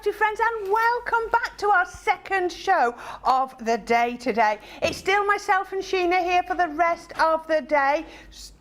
crafty friends, and welcome back to our second show of the day today. It's still myself and Sheena here for the rest of the day.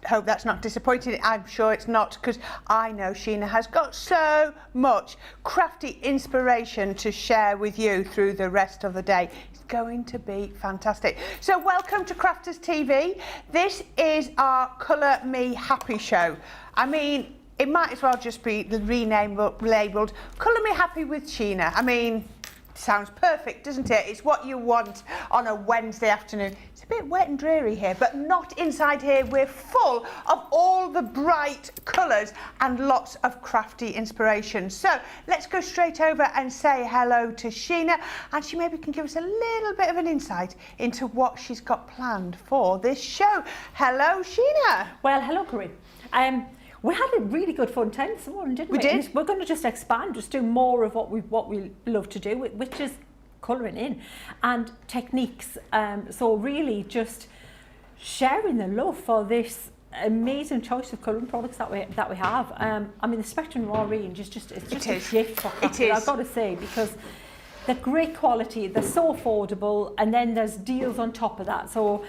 Hope that's not disappointing. I'm sure it's not, because I know Sheena has got so much crafty inspiration to share with you through the rest of the day. It's going to be fantastic. So welcome to Crafters TV. This is our Colour Me Happy show. I mean, it might as well just be renamed, labelled Colour Me Happy with Sheena. I mean, sounds perfect, doesn't it? It's what you want on a Wednesday afternoon. It's a bit wet and dreary here, but not inside here. We're full of all the bright colours and lots of crafty inspiration. So let's go straight over and say hello to Sheena, and she maybe can give us a little bit of an insight into what she's got planned for this show. Hello, Sheena. Well, hello, Corrine. We had a really good fun time this morning, didn't we? We did. And we're going to just expand, just do more of what we love to do, which is colouring in and techniques. So really just sharing the love for this amazing choice of colouring products that we have. I mean, the Spectrum Raw range is just a gift for crafters, I've got to say, because they're great quality, they're so affordable, and then there's deals on top of that. So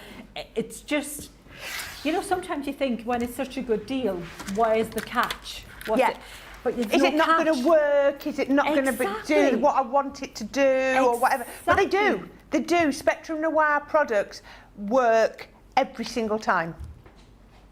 it's just, you know, sometimes you think when it's such a good deal, where's the catch? What's it? But is it not going to work? Is it not going to do what I want it to do or whatever? But they do. They do. Spectrum Noir products work every single time.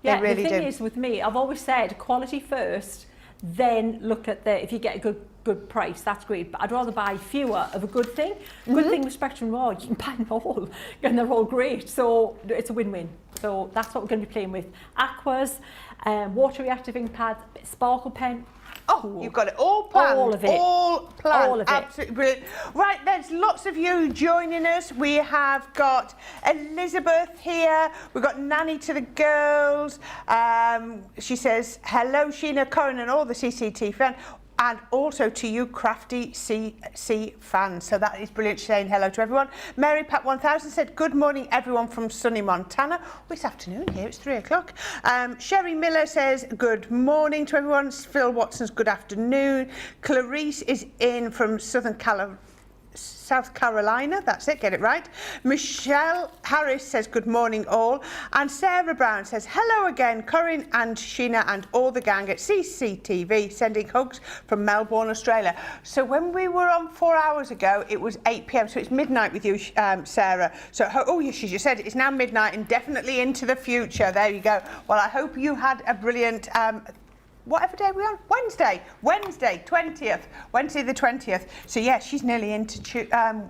Yeah, they really do. The thing is with me, I've always said quality first, then look at if you get a good price, that's great, but I'd rather buy fewer of a good thing. Good thing with Spectrum Raw, you can buy them all and they're all great, so it's a win-win. So that's what we're going to be playing with. Aquas, water reactive ink pads, sparkle pen. Oh, you've got it all planned. All of it. All planned. All of it. Absolutely brilliant. Right, there's lots of you joining us. We have got Elizabeth here. We've got Nanny to the girls. She says, hello, Sheena, Corrine, and all the CCT fans. And also to you crafty CC fans. So that is brilliant, saying hello to everyone. Mary Pat 1000 said, good morning everyone from sunny Montana. Well, it's afternoon here, it's 3 o'clock. Sherry Miller says, good morning to everyone. Phil Watson's good afternoon. Clarice is in from South Carolina, that's it, get it right. Michelle Harris says, good morning all. And Sarah Brown says, hello again, Corrine and Sheena and all the gang at CCTV, sending hugs from Melbourne, Australia. So when we were on 4 hours ago, it was 8 p.m, so it's midnight with you, Sarah. So, oh yes, she just said it, it's now midnight and definitely into the future. There you go. Well, I hope you had a brilliant whatever day we're on, Wednesday the 20th. So yes, she's nearly into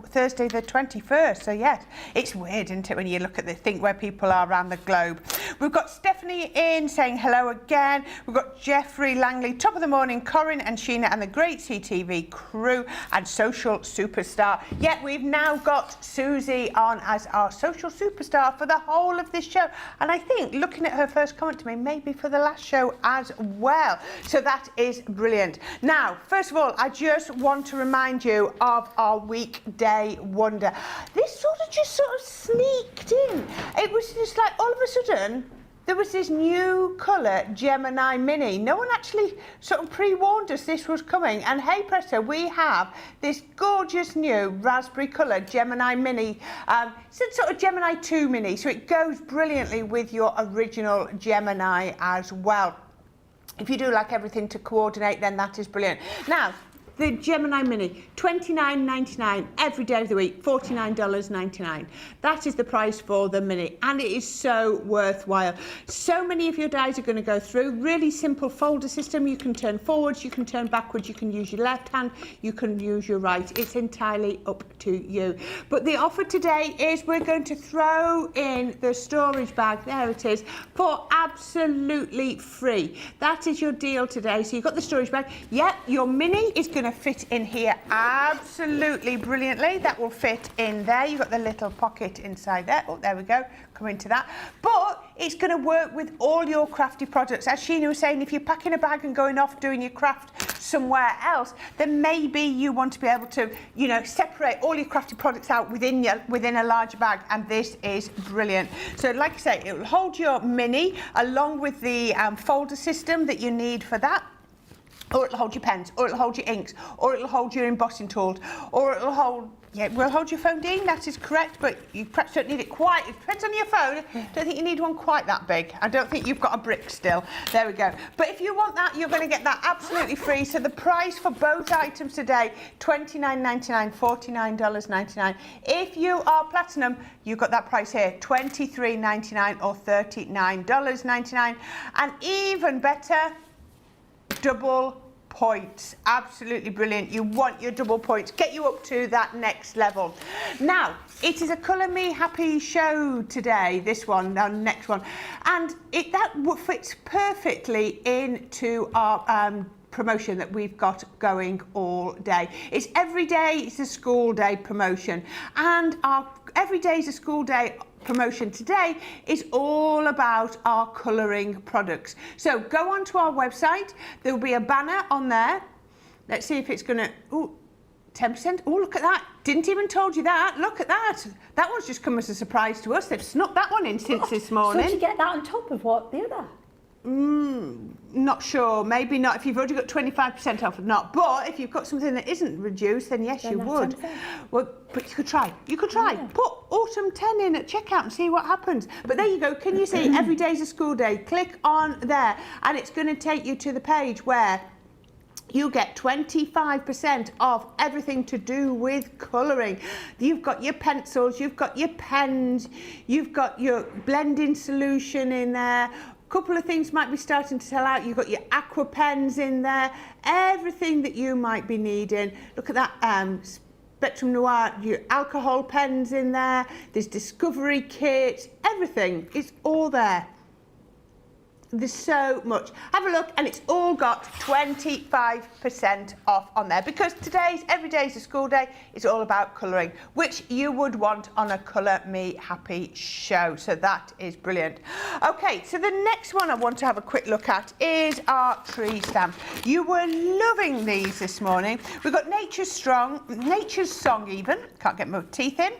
Thursday the 21st. So yes, it's weird, isn't it, when you look at think where people are around the globe. We've got Stephanie in saying hello again. We've got Jeffrey Langley, top of the morning, Corrine and Sheena and the great CTV crew and social superstar. Yet we've now got Susie on as our social superstar for the whole of this show. And I think, looking at her first comment to me, maybe for the last show as well. So that is brilliant. Now, first of all, I just want to remind you of our weekday wonder. This sort of sneaked in. It was just like all of a sudden there was this new colour Gemini Mini. No one actually sort of pre-warned us this was coming, and hey presto, we have this gorgeous new raspberry colour Gemini Mini. It's a sort of Gemini 2 Mini, so it goes brilliantly with your original Gemini as well. If you do like everything to coordinate, then that is brilliant. Now, the Gemini Mini, $29.99 every day of the week, $49.99. That is the price for the Mini, and it is so worthwhile. So many of your dies are going to go through. Really simple folder system. You can turn forwards, you can turn backwards, you can use your left hand, you can use your right. It's entirely up to you. But the offer today is we're going to throw in the storage bag, there it is, for absolutely free. That is your deal today. So you've got the storage bag. Yep, your Mini is going to fit in here absolutely brilliantly. That will fit in there. You've got the little pocket inside there. Oh, there we go. Come into that. But it's going to work with all your crafty products. As Sheena was saying, if you're packing a bag and going off doing your craft somewhere else, then maybe you want to be able to, you know, separate all your crafty products out within a larger bag, and this is brilliant. So like I say, it will hold your Mini along with the folder system that you need for that. or it'll hold your pens, or it'll hold your inks, or it'll hold your embossing tools, or it'll hold, yeah, it will hold your phone, Dean, that is correct, but you perhaps don't need it quite, it depends on your phone. I don't think you need one quite that big. I don't think you've got a brick still. There we go. But if you want that, you're going to get that absolutely free. So the price for both items today, $29.99, $49.99. If you are platinum, you've got that price here, $23.99 or $39.99. And even better, double points. Absolutely brilliant. You want your double points, get you up to that next level. Now, it is a Colour Me Happy show today, this one, our next one, and that fits perfectly into our promotion that we've got going all day. It's every day, it's a school day promotion, and our every day is a school day promotion today is all about our colouring products. So go onto our website, there will be a banner on there. Let's see if it's going to, ooh, 10%. Oh, look at that. Didn't even told you that. Look at that. That one's just come as a surprise to us. They've snuck that one in since this morning. So did you get that on top of what, the other? Not sure. Maybe not. If you've already got 25% off, not. But if you've got something that isn't reduced, then yes, you would. 10%. Well, but you could try. You could try. Yeah. Put autumn 10 in at checkout and see what happens. But there you go. Can you see? Every day's a school day. Click on there, and it's going to take you to the page where you get 25% off everything to do with colouring. You've got your pencils, you've got your pens, you've got your blending solution in there. Couple of things might be starting to sell out. You've got your aqua pens in there, everything that you might be needing. Look at that Spectrum Noir, your alcohol pens in there, there's discovery kits, everything, it's all there. There's so much. Have a look, and it's all got 25% off on there, because every day's a school day. It's all about colouring, which you would want on a Colour Me Happy show. So that is brilliant. Okay, so the next one I want to have a quick look at is our tree stamp. You were loving these this morning. We've got Nature's Song even. Can't get my teeth in.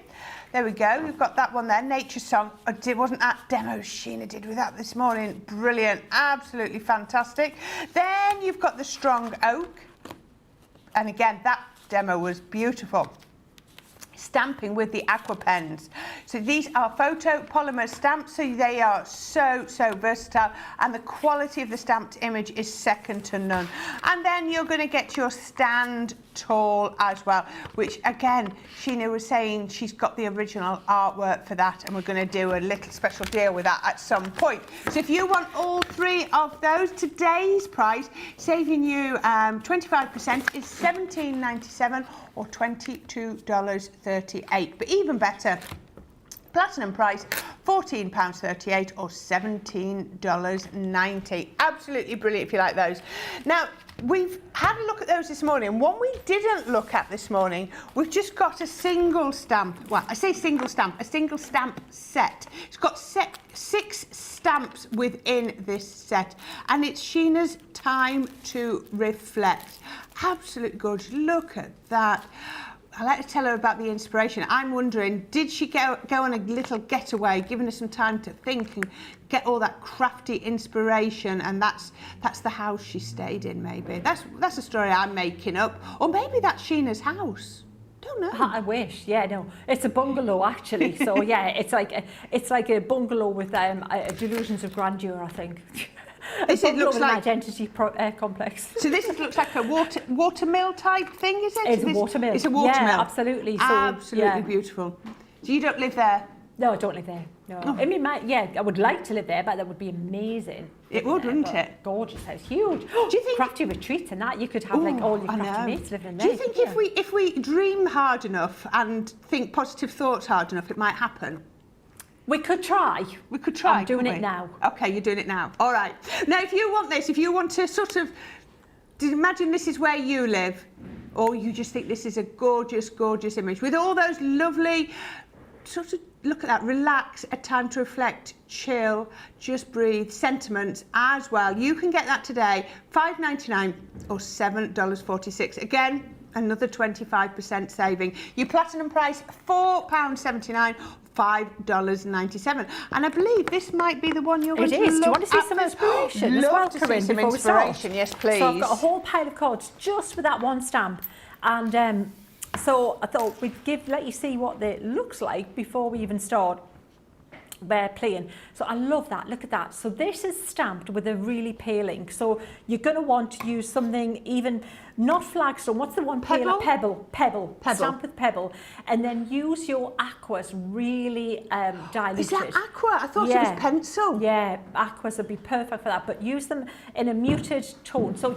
There we go, we've got that one there, Nature's Song. Wasn't that demo Sheena did with that this morning? Brilliant, absolutely fantastic. Then you've got the Strong Oak. And again, that demo was beautiful. Stamping with the aqua pens. So these are photopolymer stamps, so they are so versatile, and the quality of the stamped image is second to none. And then you're going to get your stand tall as well, which again, Sheena was saying she's got the original artwork for that, and we're going to do a little special deal with that at some point. So if you want all three of those, today's price, saving you 25%, is $17.97 or $22.38. But even better, platinum price, £14.38 or $17.90. Absolutely brilliant if you like those. Now, we've had a look at those this morning. One we didn't look at this morning, we've just got a single stamp. Well, I say single stamp, a single stamp set. It's got 6 stamps within this set, and it's Sheena's Time to Reflect. Absolutely gorgeous. Look at that. I like to tell her about the inspiration. I'm wondering, did she go on a little getaway, giving her some time to think and get all that crafty inspiration, and that's the house she stayed in, maybe. That's a story I'm making up. Or maybe that's Sheena's house. Don't know. I wish, yeah, no. It's a bungalow, actually. So, yeah, it's like a bungalow with delusions of grandeur, I think. This looks like an identity complex. So this looks like a water mill type thing, is it? It's a water mill. It's a water mill. Yeah, absolutely. So, absolutely beautiful. So you don't live there? No, I don't live there. No. Oh. I mean, I would like to live there, but that would be amazing. It would, wouldn't it? Gorgeous house, huge. Do you think crafty retreats and that? You could have like all your crafty mates living there. Do you think if we dream hard enough and think positive thoughts hard enough, it might happen? We could try. We could try. I'm doing it now. Okay, you're doing it now. All right. Now, if you want this, if you want to sort of imagine this is where you live, or you just think this is a gorgeous, gorgeous image with all those lovely sort of, look at that, relax, a time to reflect, chill, just breathe, sentiments as well. You can get that today, $5.99 or $7.46. Again, another 25% saving. Your platinum price, £4.79, $5.97. And I believe this might be the one you're going to look at. It is. Do you want to see some inspiration as well, Love to see Corrine, some before we start? inspiration, yes, please. So I've got a whole pile of cards just with that one stamp. And so I thought we'd let you see what it looks like before we even start playing. So I love that. Look at that. So this is stamped with a really pale ink. So you're going to want to use something even not flagstone. What's the one paler? Pebble. Stamp with pebble, and then use your aquas really diluted. Is that aqua? I thought it was pencil. Yeah, aquas would be perfect for that. But use them in a muted tone. So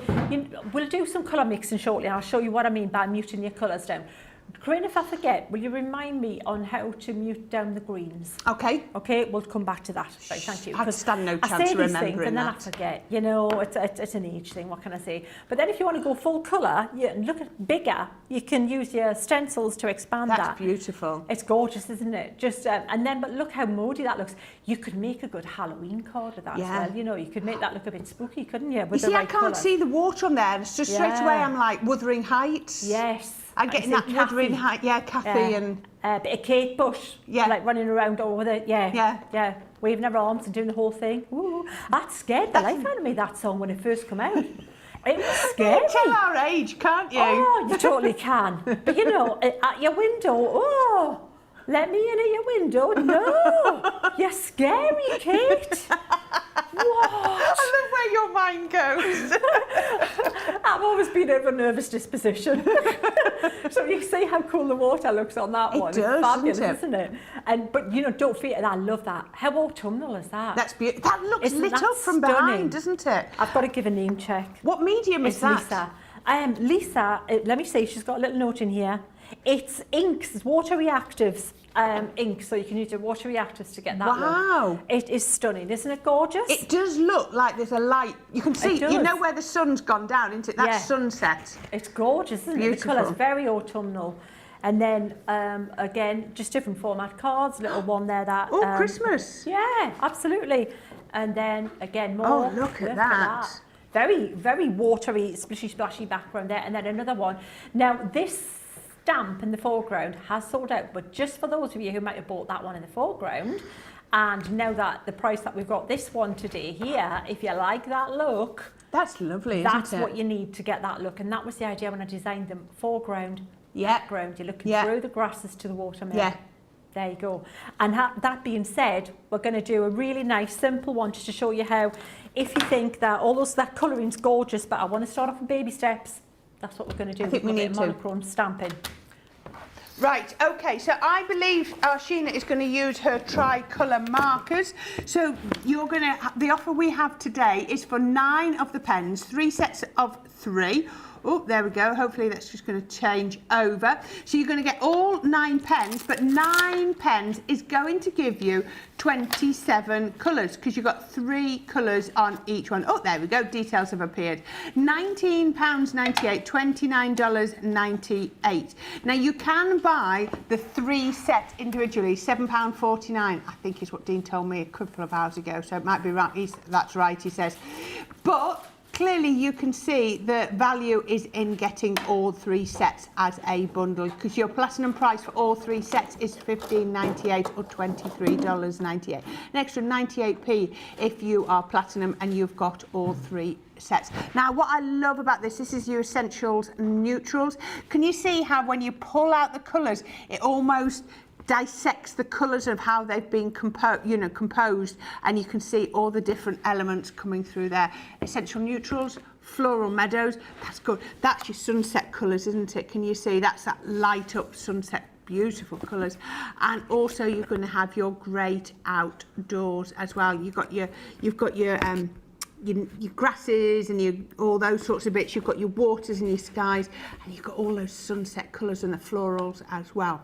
we'll do some colour mixing shortly. I'll show you what I mean by muting your colours down. Corrine, if I forget, will you remind me on how to mute down the greens? Okay. Okay, we'll come back to that. Right, thank you. I stand no chance I say of these remembering things and then that. I forget. You know, it's an age thing. What can I say? But then if you want to go full colour, look at bigger. You can use your stencils to expand that. That's beautiful. It's gorgeous, isn't it? Just and then, but look how moody that looks. You could make a good Halloween card with that as well. You know, you could make that look a bit spooky, couldn't you? With You see, the right I can't colour. see the water on there. It's just straight away. I'm like Wuthering Heights. Yes. I'm getting that Wuthering Heights. Yeah, Kathy and bit of Kate Bush. Yeah. Like running around all with it. Yeah. Waving her arms and doing the whole thing. Ooh, that scared the life out of me, that song, when it first came out. It was scary. You can tell our age, can't you? Oh, you totally can. But you know, at your window, oh, let me in at your window. No, you're scary, Kate. What? I love where your mind goes. I've always been of a nervous disposition. So you can see how cool the water looks on that one. It does, it's fabulous, doesn't isn't it? But you know, don't forget, I love that. How autumnal is that? That's beautiful. That looks Isn't lit that up from stunning? behind, doesn't it? I've got to give a name check. What medium is It's that? Lisa. Lisa, let me see, she's got a little note in here. It's inks, it's water reactives ink, so you can use your water reactives to get that Wow. look. It is stunning, isn't it gorgeous? It does look like there's a light. You can see, you know where the sun's gone down, isn't it? That's sunset. It's gorgeous, isn't it? The colour's very autumnal. And then, again, just different format cards, little one there that... Oh, Christmas. Yeah, absolutely. And then, again, more. Oh, look at that. Very, very watery, splashy background there. And then another one. Now, this stamp in the foreground has sold out, but just for those of you who might have bought that one in the foreground, and now that the price that we've got this one today here, if you like that look... That's lovely, isn't it? That's what you need to get that look. And that was the idea when I designed them. Foreground, background. You're looking through the grasses to the watermelon. Yeah. There you go. And that being said, we're going to do a really nice, simple one just to show you how, if you think that that colouring's gorgeous, but I want to start off with baby steps, that's what we're going to do. I think we need to. Monochrome stamping. Right, okay, so I believe our Sheena is going to use her tricolour markers. So you're going to, the offer we have today is for 9 of the pens, 3 sets of 3. Oh, there we go. Hopefully that's just going to change over. So you're going to get all 9 pens, but 9 pens is going to give you 27 colours because you've got 3 colours on each one. Oh, there we go. Details have appeared. £19.98, $29.98. Now you can buy the 3 sets individually, £7.49. I think is what Dean told me a couple of hours ago. So it might be right. That's right, he says. But clearly you can see the value is in getting all 3 sets as a bundle because your platinum price for all 3 sets is $15.98 or $23.98. An extra 98p if you are platinum and you've got all 3 sets. Now what I love about this is your essentials and neutrals. Can you see how when you pull out the colours it almost dissects the colours of how they've been composed, and you can see all the different elements coming through there. Essential neutrals, floral meadows, that's good. That's your sunset colours, isn't it? Can you see that's that light up sunset, beautiful colours. And also you're going to have your great outdoors as well. You've got your grasses and all those sorts of bits. You've got your waters and your skies, and you've got all those sunset colours and the florals as well.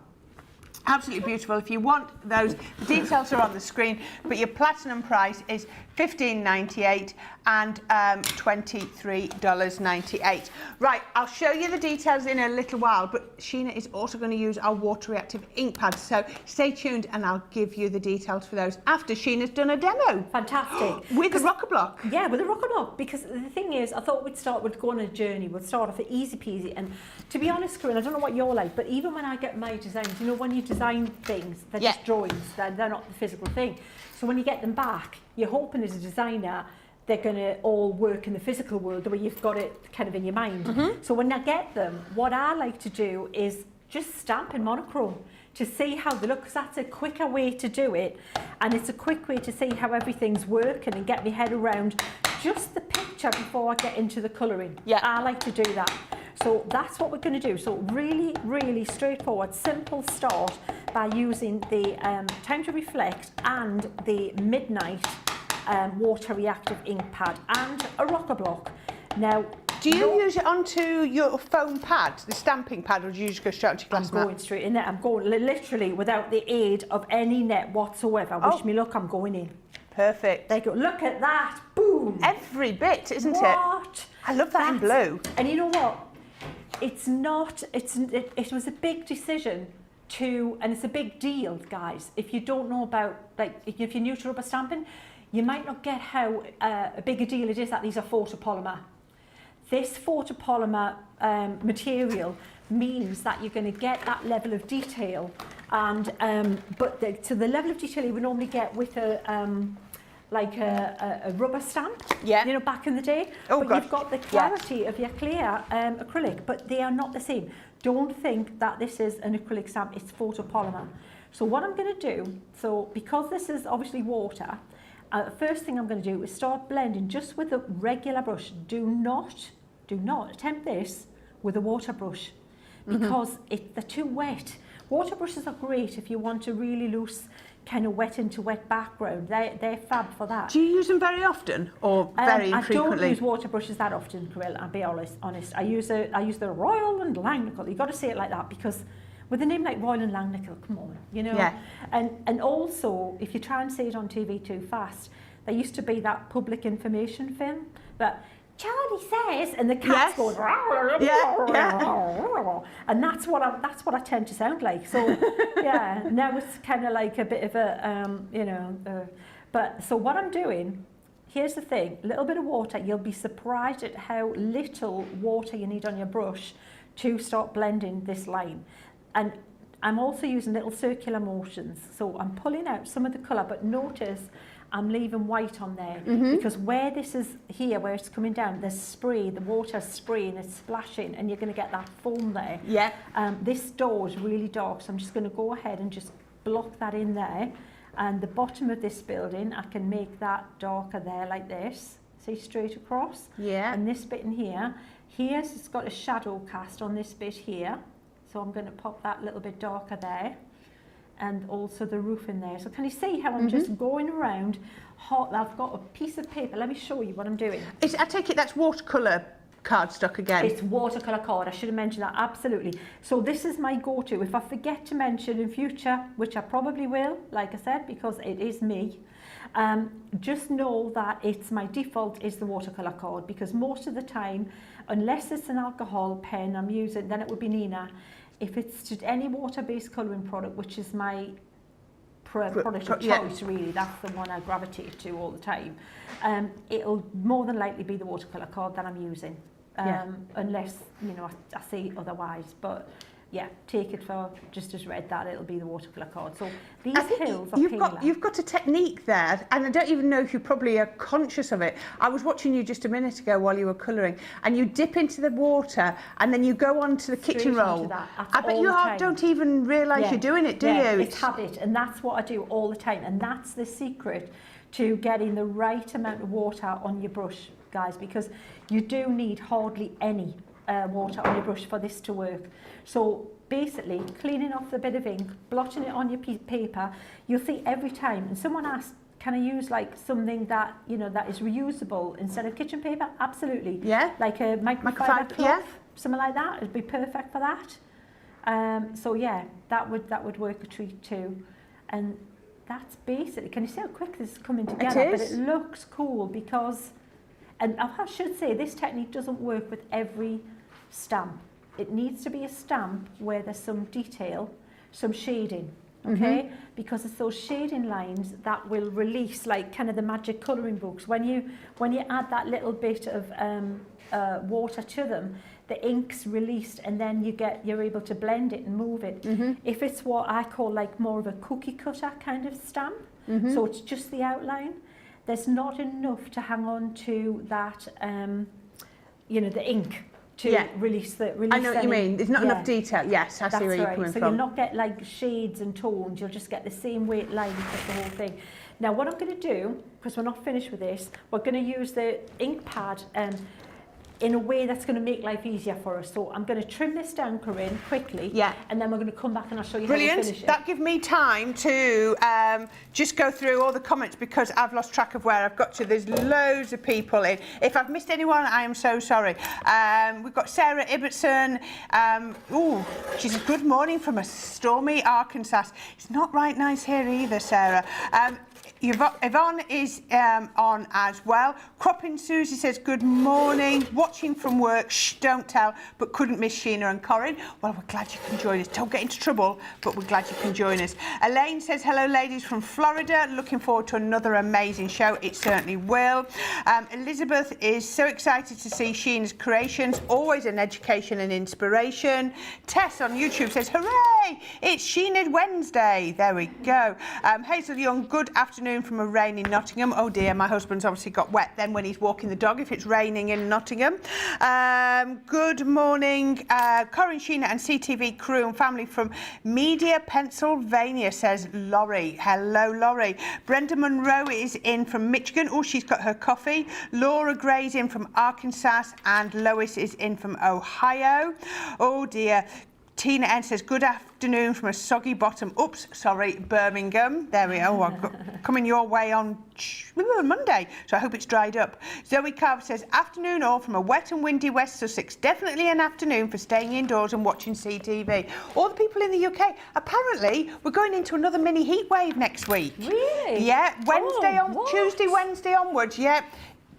Absolutely beautiful. If you want those, the details are on the screen, but your platinum price is $15.98 and $23.98. Right, I'll show you the details in a little while, but Sheena is also going to use our water reactive ink pads, so stay tuned and I'll give you the details for those after Sheena's done a demo. Fantastic. With a rocker block. Yeah, with a rocker block, because the thing is, I thought we'd go on a journey. We'd start off at easy peasy, and to be honest, Corrine, I don't know what you're like, but even when I get my designs, you know, when you design things, they're just drawings, they're not the physical thing. So when you get them back, you're hoping as a designer they're going to all work in the physical world the way you've got it kind of in your mind. So when I get them, what I like to do is just stamp in monochrome to see how they look, because that's a quicker way to do it, and it's a quick way to see how everything's working and get my head around just the picture before I get into the colouring. I like to do that. So that's what we're going to do. So really, really straightforward, simple start by using the Time to Reflect and the Midnight water reactive ink pad and a rocker block. Now, do you use it onto your foam pad, the stamping pad, or do you just go straight onto your glass mat? I'm going straight in there. I'm going literally without the aid of any net whatsoever. Wish me luck, I'm going in. Perfect. There you go. Look at that. Boom. Every bit, isn't it? What? I love that in blue. And you know what? It's not, it was a big decision to, and it's a big deal, guys. If you don't know about, like, if you're new to rubber stamping, you might not get how a big a deal it is that these are photopolymer. This photopolymer material means that you're going to get that level of detail, and so the level of detail you would normally get with a rubber stamp, you know, back in the day. But you've got the clarity of your clear acrylic, but they are not the same. Don't think that this is an acrylic stamp, it's photopolymer. So what I'm going to do, so because this is obviously water, first thing I'm going to do is start blending just with a regular brush. Do not attempt this with a water brush, because they're too wet. Water brushes are great if you want a really loose kind of wet into wet background. They're fab for that. Do you use them very often or very infrequently? I don't use water brushes that often, Corrine, I'll be honest. I use the Royal and Langnickel. You've got to say it like that, because with a name like Royal and Langnickel, come on, you know. Yeah. And also, if you try and say it on TV too fast, there used to be that public information film that Charlie says, and the cat's going, and that's what I tend to sound like. So yeah, now it's kind of like a bit of a but so what I'm doing, here's the thing, a little bit of water. You'll be surprised at how little water you need on your brush to start blending this line. And I'm also using little circular motions, so I'm pulling out some of the colour, but notice I'm leaving white on there, because where this is here, where it's coming down, there's spray, the water's spraying, it's splashing, and you're going to get that foam there. Yeah. This door is really dark, so I'm just going to go ahead and just block that in there. And the bottom of this building, I can make that darker there like this. See, straight across. Yeah. And this bit in here, it's got a shadow cast on this bit here. So I'm going to pop that little bit darker there. And also the roof in there. So can you see how I'm just going around? I've got a piece of paper. Let me show you what I'm doing. I take it that's watercolour cardstock again? It's watercolour card. I should have mentioned that, absolutely. So this is my go-to. If I forget to mention in future, which I probably will, like I said, because it is me, just know that it's my default is the watercolour card, because most of the time, unless it's an alcohol pen I'm using, then it would be Nina. If it's to any water-based colouring product, which is my product of choice, really, that's the one I gravitate to all the time, it'll more than likely be the watercolour card that I'm using, unless, you know, I say otherwise. But yeah, take it for just as read that it'll be the watercolour card. So these hills are you've got a technique there, and I don't even know if you probably are conscious of it. I was watching you just a minute ago while you were colouring, and you dip into the water and then you go on to the kitchen roll. I bet you don't even realise you're doing it, do you? It's habit, and that's what I do all the time, and that's the secret to getting the right amount of water on your brush, guys, because you do need hardly any water on your brush for this to work. So basically, cleaning off the bit of ink, blotting it on your paper, you'll see every time. And someone asked, can I use like something that, you know, that is reusable instead of kitchen paper? Absolutely. Yeah. Like a microfiber cloth, something like that. It'd be perfect for that. So yeah, that would work a treat too. And that's basically, can you see how quick this is coming together? It is. But it looks cool because, and I should say, this technique doesn't work with every stamp. It needs to be a stamp where there's some detail, some shading. okay? Because it's those shading lines that will release, like kind of the magic colouring books. When you add that little bit of water to them, the ink's released, and then you're able to blend it and move it. If it's what I call like more of a cookie cutter kind of stamp, so it's just the outline, there's not enough to hang on to that, the ink to release I know what you mean. There's not enough detail. Yes, I see where you're coming from. So you'll not get like shades and tones. You'll just get the same weight line across the whole thing. Now, what I'm going to do, because we're not finished with this, we're going to use the ink pad in a way that's going to make life easier for us. So I'm going to trim this down, Corrine, quickly, and then we're going to come back and I'll show you how to finish it. That gives me time to just go through all the comments, because I've lost track of where I've got to. There's loads of people in. If I've missed anyone, I am so sorry. We've got Sarah Ibbotson. She says, good morning from a stormy Arkansas. It's not right nice here either, Sarah. Yvonne is on as well. Cropping Susie says, good morning. Watching from work, shh, don't tell, but couldn't miss Sheena and Corrine. Well, we're glad you can join us. Don't get into trouble, but we're glad you can join us. Elaine says, hello, ladies from Florida. Looking forward to another amazing show. It certainly will. Elizabeth is so excited to see Sheena's creations. Always an education and inspiration. Tess on YouTube says, hooray, it's Sheena Wednesday. There we go. Hazel Young, good afternoon from a rainy Nottingham. Oh dear, my husband's obviously got wet then when he's walking the dog if it's raining in Nottingham. Good morning, Corrine, Sheena and CTV crew and family from Media, Pennsylvania, says Laurie. Hello, Laurie. Brenda Monroe is in from Michigan. Oh, she's got her coffee. Laura Gray's in from Arkansas and Lois is in from Ohio. Oh dear. Tina N says, good afternoon from a soggy bottom. Oops, sorry, Birmingham. There we go. I'm coming your way on Monday, so I hope it's dried up. Zoe Carver says, afternoon all from a wet and windy West Sussex. Definitely an afternoon for staying indoors and watching CTV. All the people in the UK, apparently, we're going into another mini heat wave next week. Really? Yeah, Tuesday, Wednesday onwards, yeah.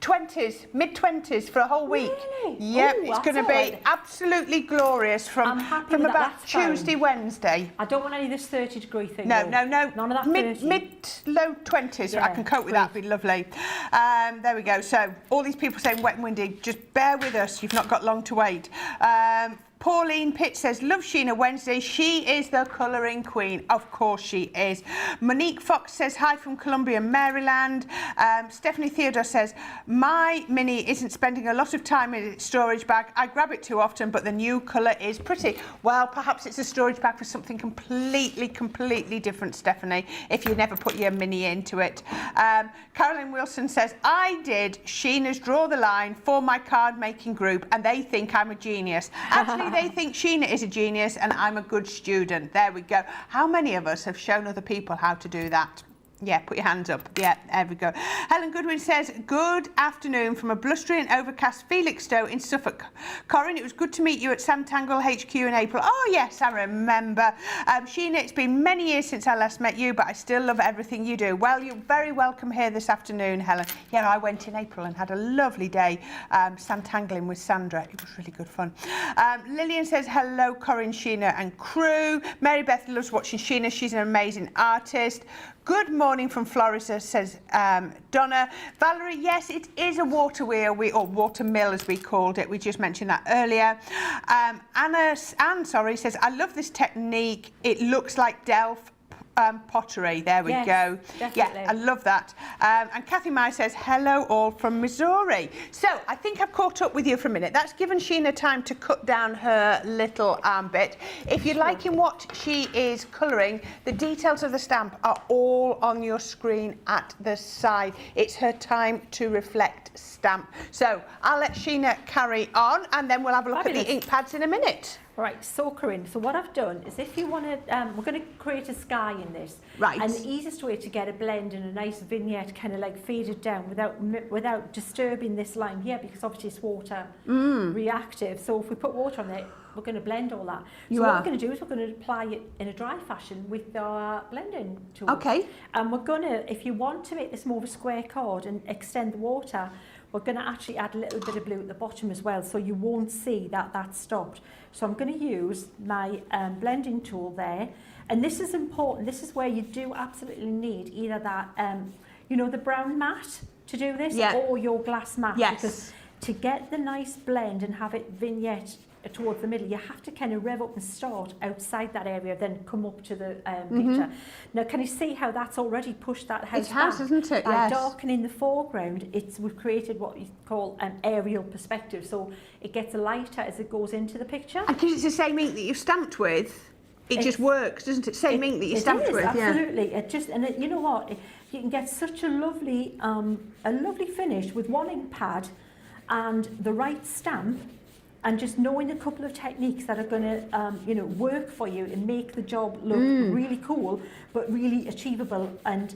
20s, mid-20s for a whole week. Really? Yep, it's going to be absolutely glorious from about Tuesday, Wednesday. I don't want any of this 30-degree thing. No. None of that 30. Mid-low 20s. I can cope with that. It'd be lovely. There we go. So all these people saying wet and windy, just bear with us. You've not got long to wait. Pauline Pitt says, love Sheena Wednesday. She is the colouring queen. Of course she is. Monique Fox says, hi from Columbia, Maryland. Stephanie Theodore says, my mini isn't spending a lot of time in its storage bag. I grab it too often, but the new colour is pretty. Well, perhaps it's a storage bag for something completely different, Stephanie, if you never put your mini into it. Carolyn Wilson says, I did Sheena's Draw the Line for my card making group and they think I'm a genius. Actually, they think Sheena is a genius and I'm a good student. There we go. How many of us have shown other people how to do that? Yeah, put your hands up. Yeah, there we go. Helen Goodwin says, good afternoon from a blustery and overcast Felixstowe in Suffolk. Corrine, it was good to meet you at Santangle HQ in April. Oh, yes, I remember. Sheena, it's been many years since I last met you, but I still love everything you do. Well, you're very welcome here this afternoon, Helen. Yeah, I went in April and had a lovely day Santangling with Sandra. It was really good fun. Lillian says, hello, Corrine, Sheena and crew. Mary Beth loves watching Sheena. She's an amazing artist. Good morning from Florida, says Donna. Valerie, yes, it is a water wheel, or water mill as we called it. We just mentioned that earlier. Anne says, I love this technique. It looks like Delft pottery. There we go. Definitely. Yeah, I love that. And Kathy Meyer says, hello all from Missouri. So I think I've caught up with you for a minute. That's given Sheena time to cut down her little bit. If you're liking what she is colouring, the details of the stamp are all on your screen at the side. It's her time to reflect stamp. So I'll let Sheena carry on and then we'll have a look at the ink pads in a minute. Right, so Corrine, so what I've done is if you want to, we're going to create a sky in this. Right. And the easiest way to get a blend and a nice vignette kind of like faded down without disturbing this line here, because obviously it's water reactive. So if we put water on it, we're going to blend all that. So what we're going to do is we're going to apply it in a dry fashion with our blending tool. Okay. And we're going to, if you want to make this more of a square card and extend the water, we're going to actually add a little bit of blue at the bottom as well, so you won't see that that's stopped. So I'm going to use my blending tool there, And this is important. This is where you do absolutely need either that, you know, the brown mat to do this, or your glass mat. Yes. Because to get the nice blend and have it vignette towards the middle, you have to kind of rev up and start outside that area, then come up to the picture. Now, can you see how that's already pushed that house It has, back? isn't it? By Yes. darkening the foreground, we've created what you call an aerial perspective, so it gets lighter as it goes into the picture. And because it's the same ink that you've stamped with, it just works, doesn't it? Same ink that you stamped with. Absolutely. You know what? You can get such a lovely finish with one ink pad and the right stamp, and just knowing a couple of techniques that are going to work for you and make the job look really cool, but really achievable and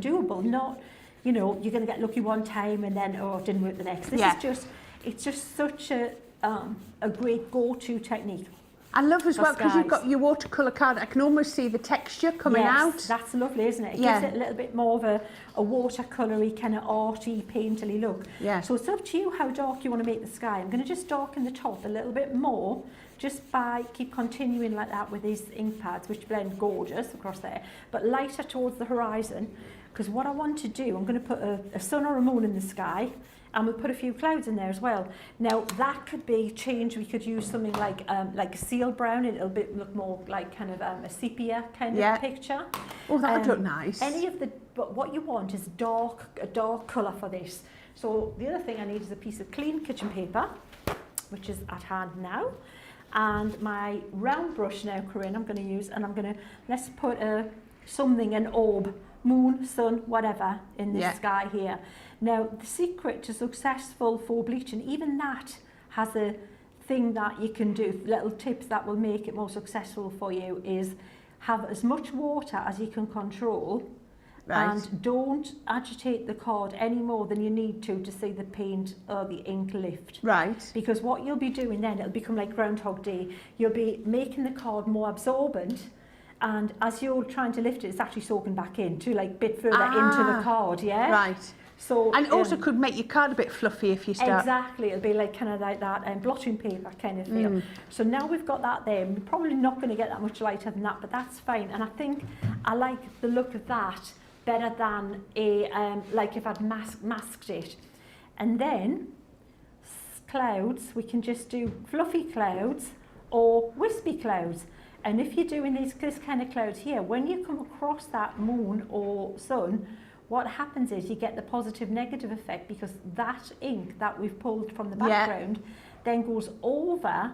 doable. Not, you know, you're going to get lucky one time and then it didn't work the next. It's just such a great go-to technique. I love as well because you've got your watercolour card. I can almost see the texture coming out. That's lovely, isn't it? It gives it a little bit more of a watercolour-y, kind of arty, painterly look. Yeah. So it's up to you how dark you want to make the sky. I'm going to just darken the top a little bit more, just by keep continuing like that with these ink pads, which blend gorgeous across there, but lighter towards the horizon. Because what I want to do, I'm going to put a sun or a moon in the sky, and we'll put a few clouds in there as well. Now that could be changed. We could use something like a seal brown. It'll look more like kind of a sepia kind of picture. Oh, that would look nice. But what you want is a dark colour for this. So the other thing I need is a piece of clean kitchen paper, which is at hand now, and my round brush now, Corrine, I'm going to use, and let's put an orb, moon, sun, whatever, in this sky here. Now, the secret to successful faux bleaching, even that has a thing that you can do, little tips that will make it more successful for you, is have as much water as you can control, and don't agitate the card any more than you need to see the paint or the ink lift. Right. Because what you'll be doing then, it'll become like Groundhog Day. You'll be making the card more absorbent, and as you're trying to lift it, it's actually soaking back in to like bit further into the card, Right. So, and it also could make your card a bit fluffy if you start. Exactly, it'll be like kind of like that blotting paper kind of feel. So now we've got that there. We're probably not going to get that much lighter than that, but that's fine. And I think I like the look of that better than like if I'd masked it. And then clouds, we can just do fluffy clouds or wispy clouds. And if you're doing this kind of clouds here, when you come across that moon or sun, what happens is you get the positive negative effect, because that ink that we've pulled from the background then goes over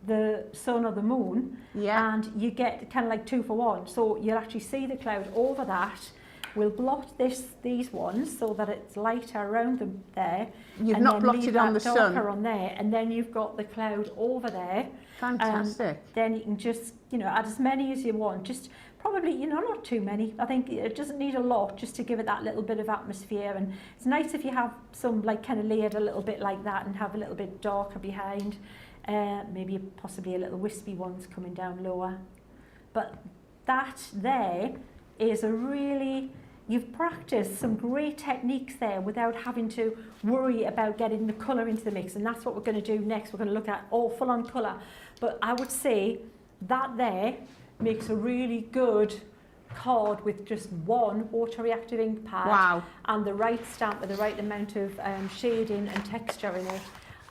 the sun or the moon, and you get kind of like 2 for 1. So you'll actually see the cloud over that. We'll blot these ones so that it's lighter around them there. You've not blotted on the sun. On there, and then you've got the cloud over there. Fantastic. Then you can just, add as many as you want. Just probably, not too many. I think it doesn't need a lot, just to give it that little bit of atmosphere. And it's nice if you have some like kind of layered a little bit like that and have a little bit darker behind. Maybe possibly a little wispy ones coming down lower. But that there is a really, you've practiced some great techniques there without having to worry about getting the colour into the mix. And that's what we're going to do next. We're going to look at full on colour. But I would say that there makes a really good card with just one water reactive ink pad and the right stamp with the right amount of shading and texture in it,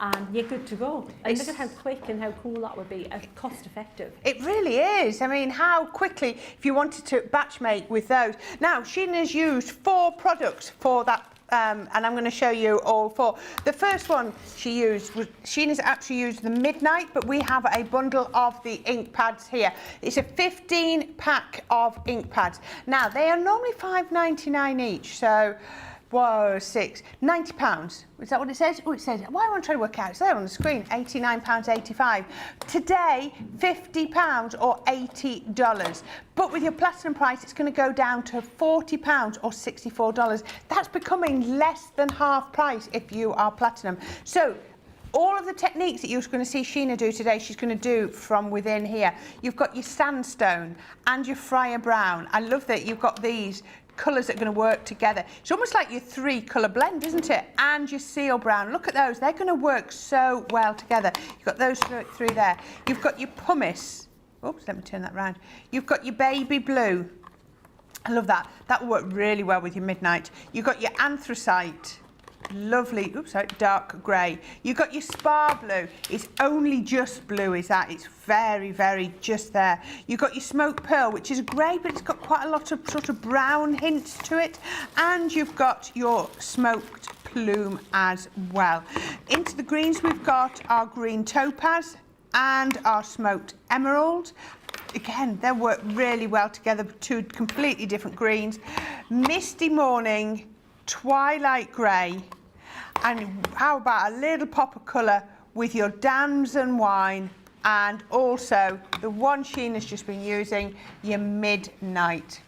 and you're good to go. And look at how quick and how cool that would be, and cost effective. It really is. I mean, how quickly, if you wanted to batch make with those. Now, Sheena's used 4 products for that, and I'm going to show you all 4. The first one she used was, Sheena's actually used the Midnight, but we have a bundle of the ink pads here. It's a 15 pack of ink pads. Now, they are normally £5.99 each, so £90. Is that what it says? Oh, it says, why am I trying to work out? It's there on the screen, £89.85. Today, £50 or $80. But with your platinum price, it's going to go down to £40 or $64. That's becoming less than half price if you are platinum. So all of the techniques that you're going to see Sheena do today, she's going to do from within here. You've got your sandstone and your Friar Brown. I love that you've got these colours that are going to work together. It's almost like your 3 colour blend, isn't it? And your seal brown. Look at those. They're going to work so well together. You've got those through there. You've got your pumice, Oops, let me turn that round. You've got your baby blue. I love that. That will work really well with your midnight. You've got your anthracite. Lovely, oops, sorry, dark grey. You've got your spar blue. It's only just blue, is that? It's very, very just there. You've got your smoke pearl, which is grey, but it's got quite a lot of sort of brown hints to it. And you've got your smoked plume as well. Into the greens, we've got our green topaz and our smoked emerald. Again, they work really well together, two completely different greens. Misty morning, twilight grey, and how about a little pop of colour with your damson wine, and also the one Sheena's just been using, your midnight.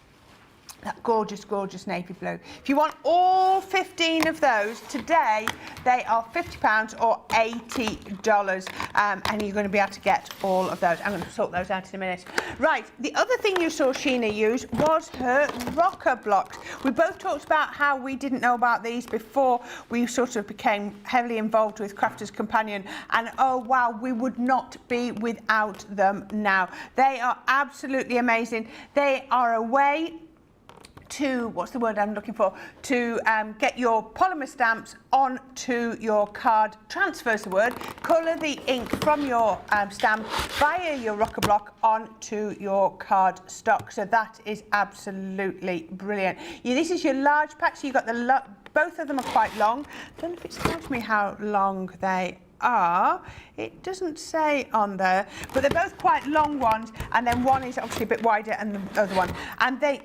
That gorgeous, gorgeous navy blue. If you want all 15 of those, today they are £50 or $80, and you're going to be able to get all of those. I'm going to sort those out in a minute. Right, the other thing you saw Sheena use was her rocker blocks. We both talked about how we didn't know about these before we sort of became heavily involved with Crafter's Companion, and oh wow, we would not be without them now. They are absolutely amazing. They are a way to, what's the word I'm looking for, to get your polymer stamps onto your card. Transfers the word. Colour the ink from your stamp via your rocker block onto your card stock. So that is absolutely brilliant. This is your large pack, so you've got the both of them are quite long. I don't know if it's tells me how long they are. It doesn't say on there, but they're both quite long ones, and then one is obviously a bit wider and the other one. And they,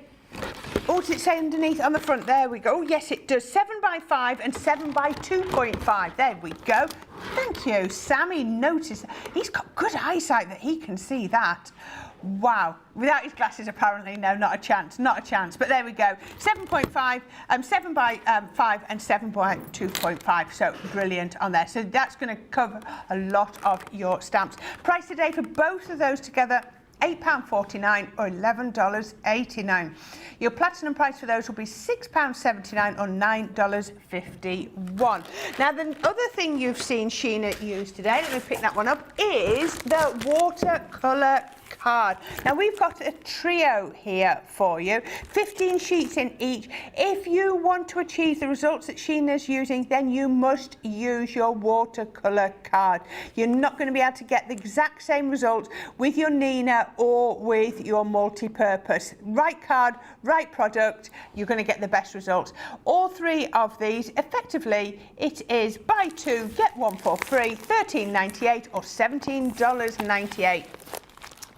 oh, does it say underneath on the front? There we go. Oh, yes, it does. 7 by 5 and 7 by 2.5. There we go. Thank you. Sammy noticed. He's got good eyesight that he can see that. Wow. Without his glasses, apparently, no, not a chance. Not a chance. But there we go. 7.5, 7 by 5 and 7 by 2.5. So brilliant on there. So that's going to cover a lot of your stamps. Price today for both of those together, £8.49 or $11.89. Your platinum price for those will be £6.79 or $9.51. Now, the other thing you've seen Sheena use today, let me pick that one up, is the watercolour card. Now, we've got a trio here for you, 15 sheets in each. If you want to achieve the results that Sheena's using, then you must use your watercolour card. You're not going to be able to get the exact same results with your Nina or with your multi-purpose. Right card, right product, you're going to get the best results. All three of these, effectively, it is buy two, get one for free, $13.98 or $17.98.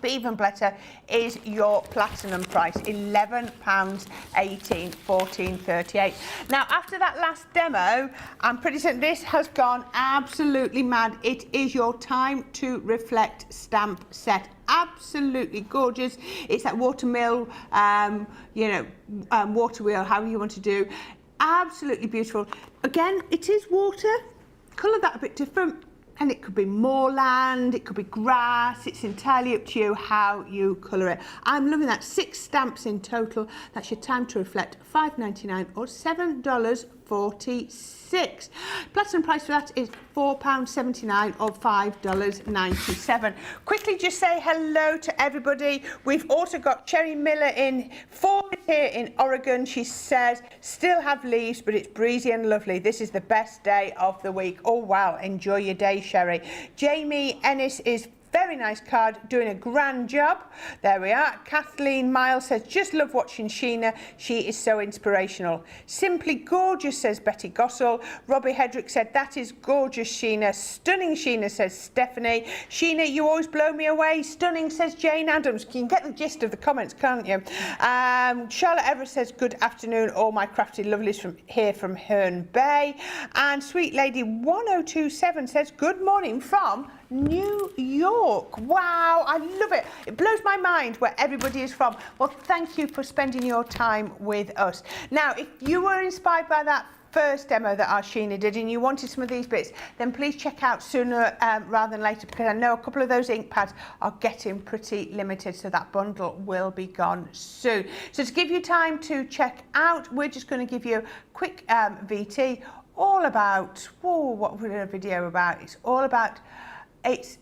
But even better is your platinum price, £11.18, $14.38. Now, after that last demo, I'm pretty certain this has gone absolutely mad. It is your Time to Reflect stamp set. Absolutely gorgeous. It's that water mill, water wheel, however you want to do. Absolutely beautiful. Again, it is water. Colour that a bit different. And it could be moorland, it could be grass. It's entirely up to you how you colour it. I'm loving that. 6 stamps in total. That's your Time to Reflect, $5.99 or $7.46. Platinum price for that is £4.79 or $5.97. Quickly just say hello to everybody. We've also got Cherry Miller in here in Oregon. She says, still have leaves, but it's breezy and lovely. This is the best day of the week. Oh, wow. Enjoy your day, Sherry. Jamie Ennis is very nice card, doing a grand job. There we are. Kathleen Miles says, just love watching Sheena. She is so inspirational. Simply gorgeous, says Betty Gossel. Robbie Hedrick said, that is gorgeous, Sheena. Stunning, Sheena, says Stephanie. Sheena, you always blow me away. Stunning, says Jane Adams. You can get the gist of the comments, can't you? Charlotte Everett says, good afternoon, all my crafty lovelies from Herne Bay. And Sweet Lady 1027 says, good morning from New York. Wow, I love it. It blows my mind where everybody is from. Well, thank you for spending your time with us. Now, if you were inspired by that first demo that our Sheena did and you wanted some of these bits, then please check out sooner rather than later, because I know a couple of those ink pads are getting pretty limited, so that bundle will be gone soon. So to give you time to check out, we're just going to give you a quick VT all about, what was a video about? It's all about, it's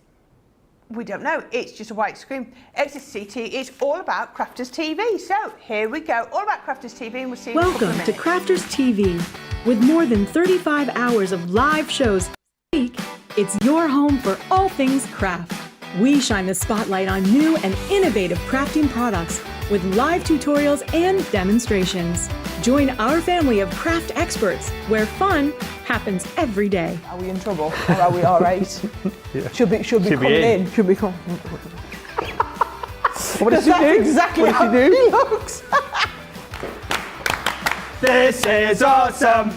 We don't know. It's just a white screen. It's a CT. It's all about Crafters TV. So here we go. All about Crafters TV, and we'll see you in a couple of Welcome to minutes. Crafters TV. With more than 35 hours of live shows a week, it's your home for all things craft. We shine the spotlight on new and innovative crafting products with live tutorials and demonstrations. Join our family of craft experts where fun happens every day. Are we in trouble or are we all right? Yeah. Should be coming in. Should be coming. What did she do? Exactly What how did she he do? looks. This is awesome.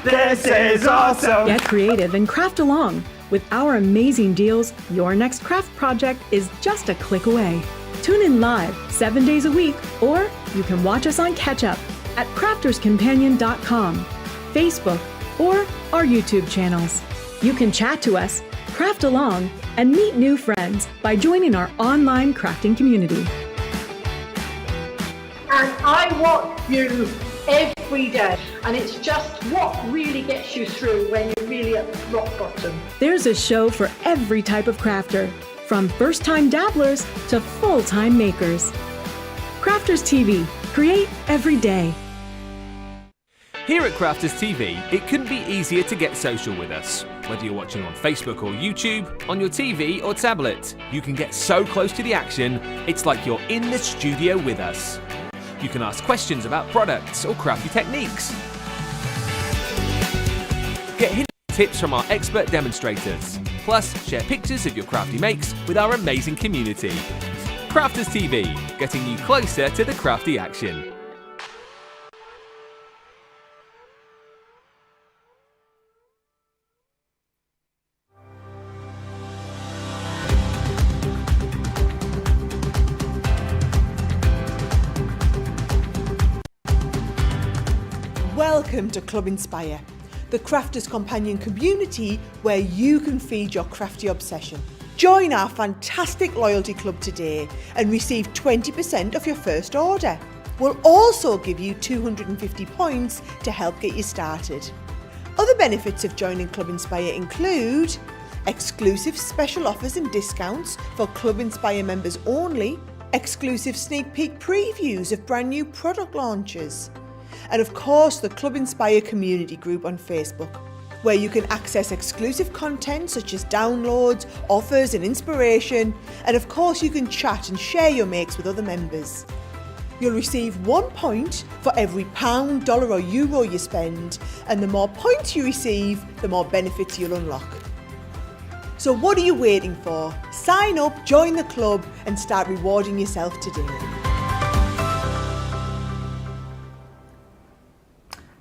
This is awesome. Get creative and craft along. With our amazing deals, your next craft project is just a click away. Tune in live 7 days a week, or you can watch us on Catch Up at crafterscompanion.com, Facebook, or our YouTube channels. You can chat to us, craft along, and meet new friends by joining our online crafting community. And I watch you every day, and it's just what really gets you through when you're really at rock bottom. There's a show for every type of crafter, from first-time dabblers to full-time makers. Crafters TV, create every day. Here at Crafters TV, it couldn't be easier to get social with us. Whether you're watching on Facebook or YouTube, on your TV or tablet, you can get so close to the action, it's like you're in the studio with us. You can ask questions about products or crafty techniques. Get hidden tips from our expert demonstrators. Plus, share pictures of your crafty makes with our amazing community. Crafters TV, getting you closer to the crafty action. Welcome to Club Inspire, the Crafters Companion community where you can feed your crafty obsession. Join our fantastic loyalty club today and receive 20% off your first order. We'll also give you 250 points to help get you started. Other benefits of joining Club Inspire include exclusive special offers and discounts for Club Inspire members only, exclusive sneak peek previews of brand new product launches, and of course the Club Inspire community group on Facebook, where you can access exclusive content such as downloads, offers and inspiration, and of course you can chat and share your makes with other members. You'll receive 1 point for every £, dollar or euro you spend, and the more points you receive, the more benefits you'll unlock. So what are you waiting for? Sign up, join the club and start rewarding yourself today.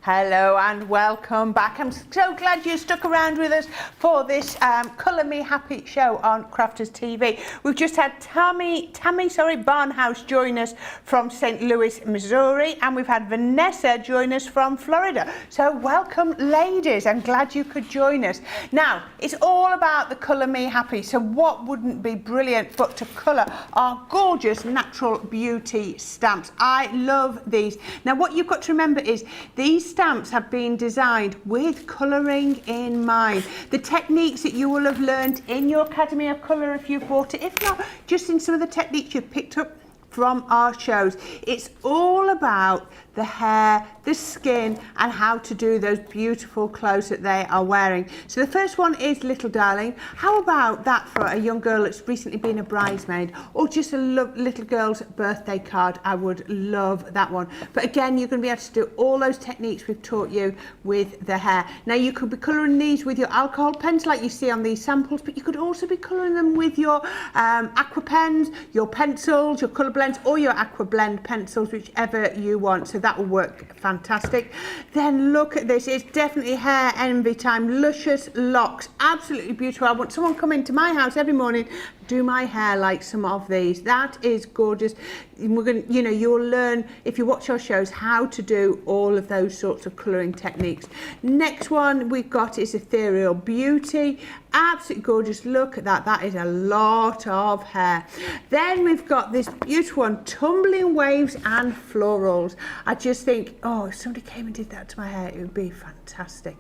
Hello and welcome back. I'm so glad you stuck around with us for this Colour Me Happy show on Crafters TV. We've just had Tammy Barnhouse join us from St. Louis, Missouri, and we've had Vanessa join us from Florida. So welcome, ladies. I'm glad you could join us. Now, it's all about the Colour Me Happy. So what wouldn't be brilliant but to colour our gorgeous natural beauty stamps. I love these. Now, what you've got to remember is these stamps have been designed with colouring in mind. The techniques that you will have learned in your Academy of Colour if you've bought it, if not, just in some of the techniques you've picked up from our shows. It's all about the hair, the skin, and how to do those beautiful clothes that they are wearing. So the first one is Little Darling. How about that for a young girl that's recently been a bridesmaid, or just a little girl's birthday card? I would love that one. But again, you're going to be able to do all those techniques we've taught you with the hair. Now, you could be colouring these with your alcohol pens like you see on these samples, but you could also be colouring them with your aqua pens, your pencils, your colour blends, or your aqua blend pencils, whichever you want. So that will work fantastic. Then look at this. It's definitely hair envy time. Luscious locks, absolutely beautiful. I want someone come into my house every morning, do my hair like some of these. That is gorgeous. We're going to, you'll learn if you watch our shows how to do all of those sorts of colouring techniques. Next one we've got is Ethereal Beauty. Absolutely gorgeous. Look at that. That is a lot of hair. Then we've got this beautiful one, Tumbling Waves and Florals. I just think, if somebody came and did that to my hair, it would be fantastic.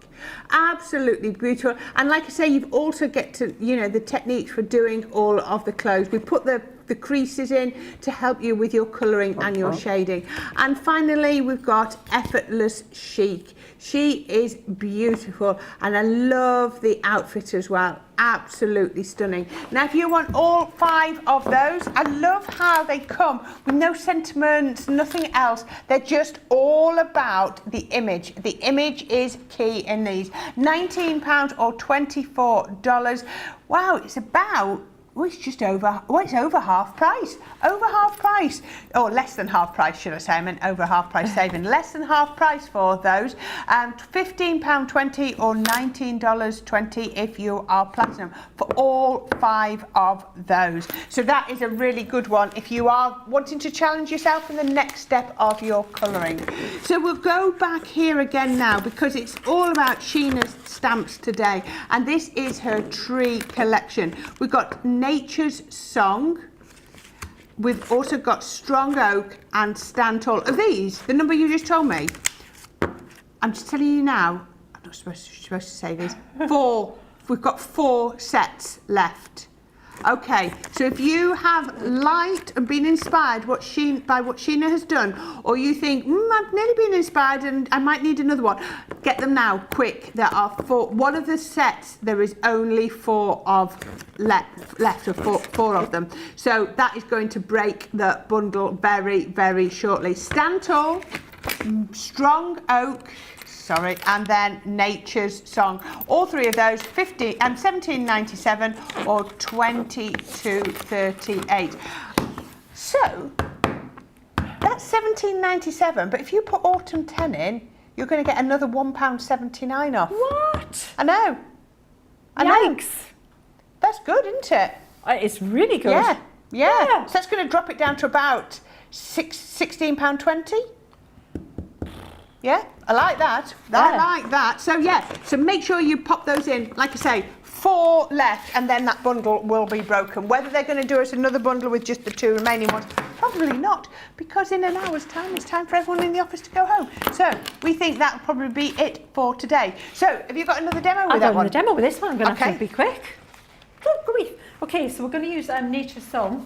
Absolutely beautiful. And like I say, you've also get to, the techniques for doing all of the clothes. We put the creases in to help you with your colouring and your shading. And finally, we've got Effortless Chic. She is beautiful, and I love the outfit as well. Absolutely stunning. Now, if you want all 5 of those, I love how they come with no sentiments, nothing else. They're just all about the image. The image is key in these. £19 or $24. Wow, it's about... it's just over, it's over half price. Over half price. Or less than half price, should I say. I meant over half price saving. Less than half price for those. £15.20 or $19.20 if you are platinum for all 5 of those. So that is a really good one if you are wanting to challenge yourself in the next step of your colouring. So we'll go back here again now because it's all about Sheena's stamps today. And this is her tree collection. We've got Nature's Song. We've also got Strong Oak and Stand Tall. Are these the number you just told me? I'm just telling you now. I'm not supposed to say this. 4. We've got 4 sets left. Okay, so if you have liked and been inspired by what Sheena has done, or you think, I've nearly been inspired and I might need another one, get them now, quick. There are 4. One of the sets, there is only 4 of left, or 4 of them. So that is going to break the bundle very, very shortly. Stand Tall, Strong Oak, and then Nature's Song. All 3 of those, £17.97 or $22.38. So that's £17.97, but if you put Autumn 10 in, you're going to get another £1.79 off. What? I know. Yikes. That's good, isn't it? It's really good. Yeah. So that's going to drop it down to about £16.20. Yeah, I like that. I like that. So so make sure you pop those in. Like I say, 4 left, and then that bundle will be broken. Whether they're going to do us another bundle with just the 2 remaining ones, probably not, because in an hour's time, it's time for everyone in the office to go home. So we think that'll probably be it for today. So have you got another demo with that one? I've got another demo with this one. I'm going to have to be quick. Good grief. Okay, so we're going to use Nature's Song,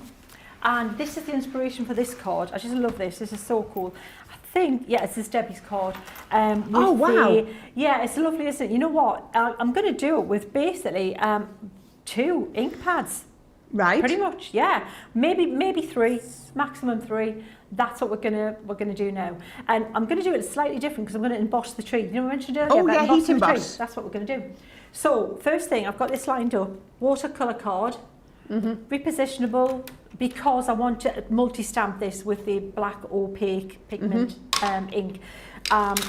and this is the inspiration for this card. I just love this. This is so cool. This is Debbie's card. Oh, wow. It's lovely, isn't it? You know what? I'm going to do it with basically 2 ink pads. Right. Pretty much, yeah. Maybe 3, maximum 3. That's what we're gonna do now. And I'm going to do it slightly different because I'm going to emboss the tree. You know, I mentioned earlier about embossing the tree. That's what we're going to do. So first thing, I've got this lined up. Watercolour card. Repositionable, because I want to multi-stamp this with the black opaque pigment ink,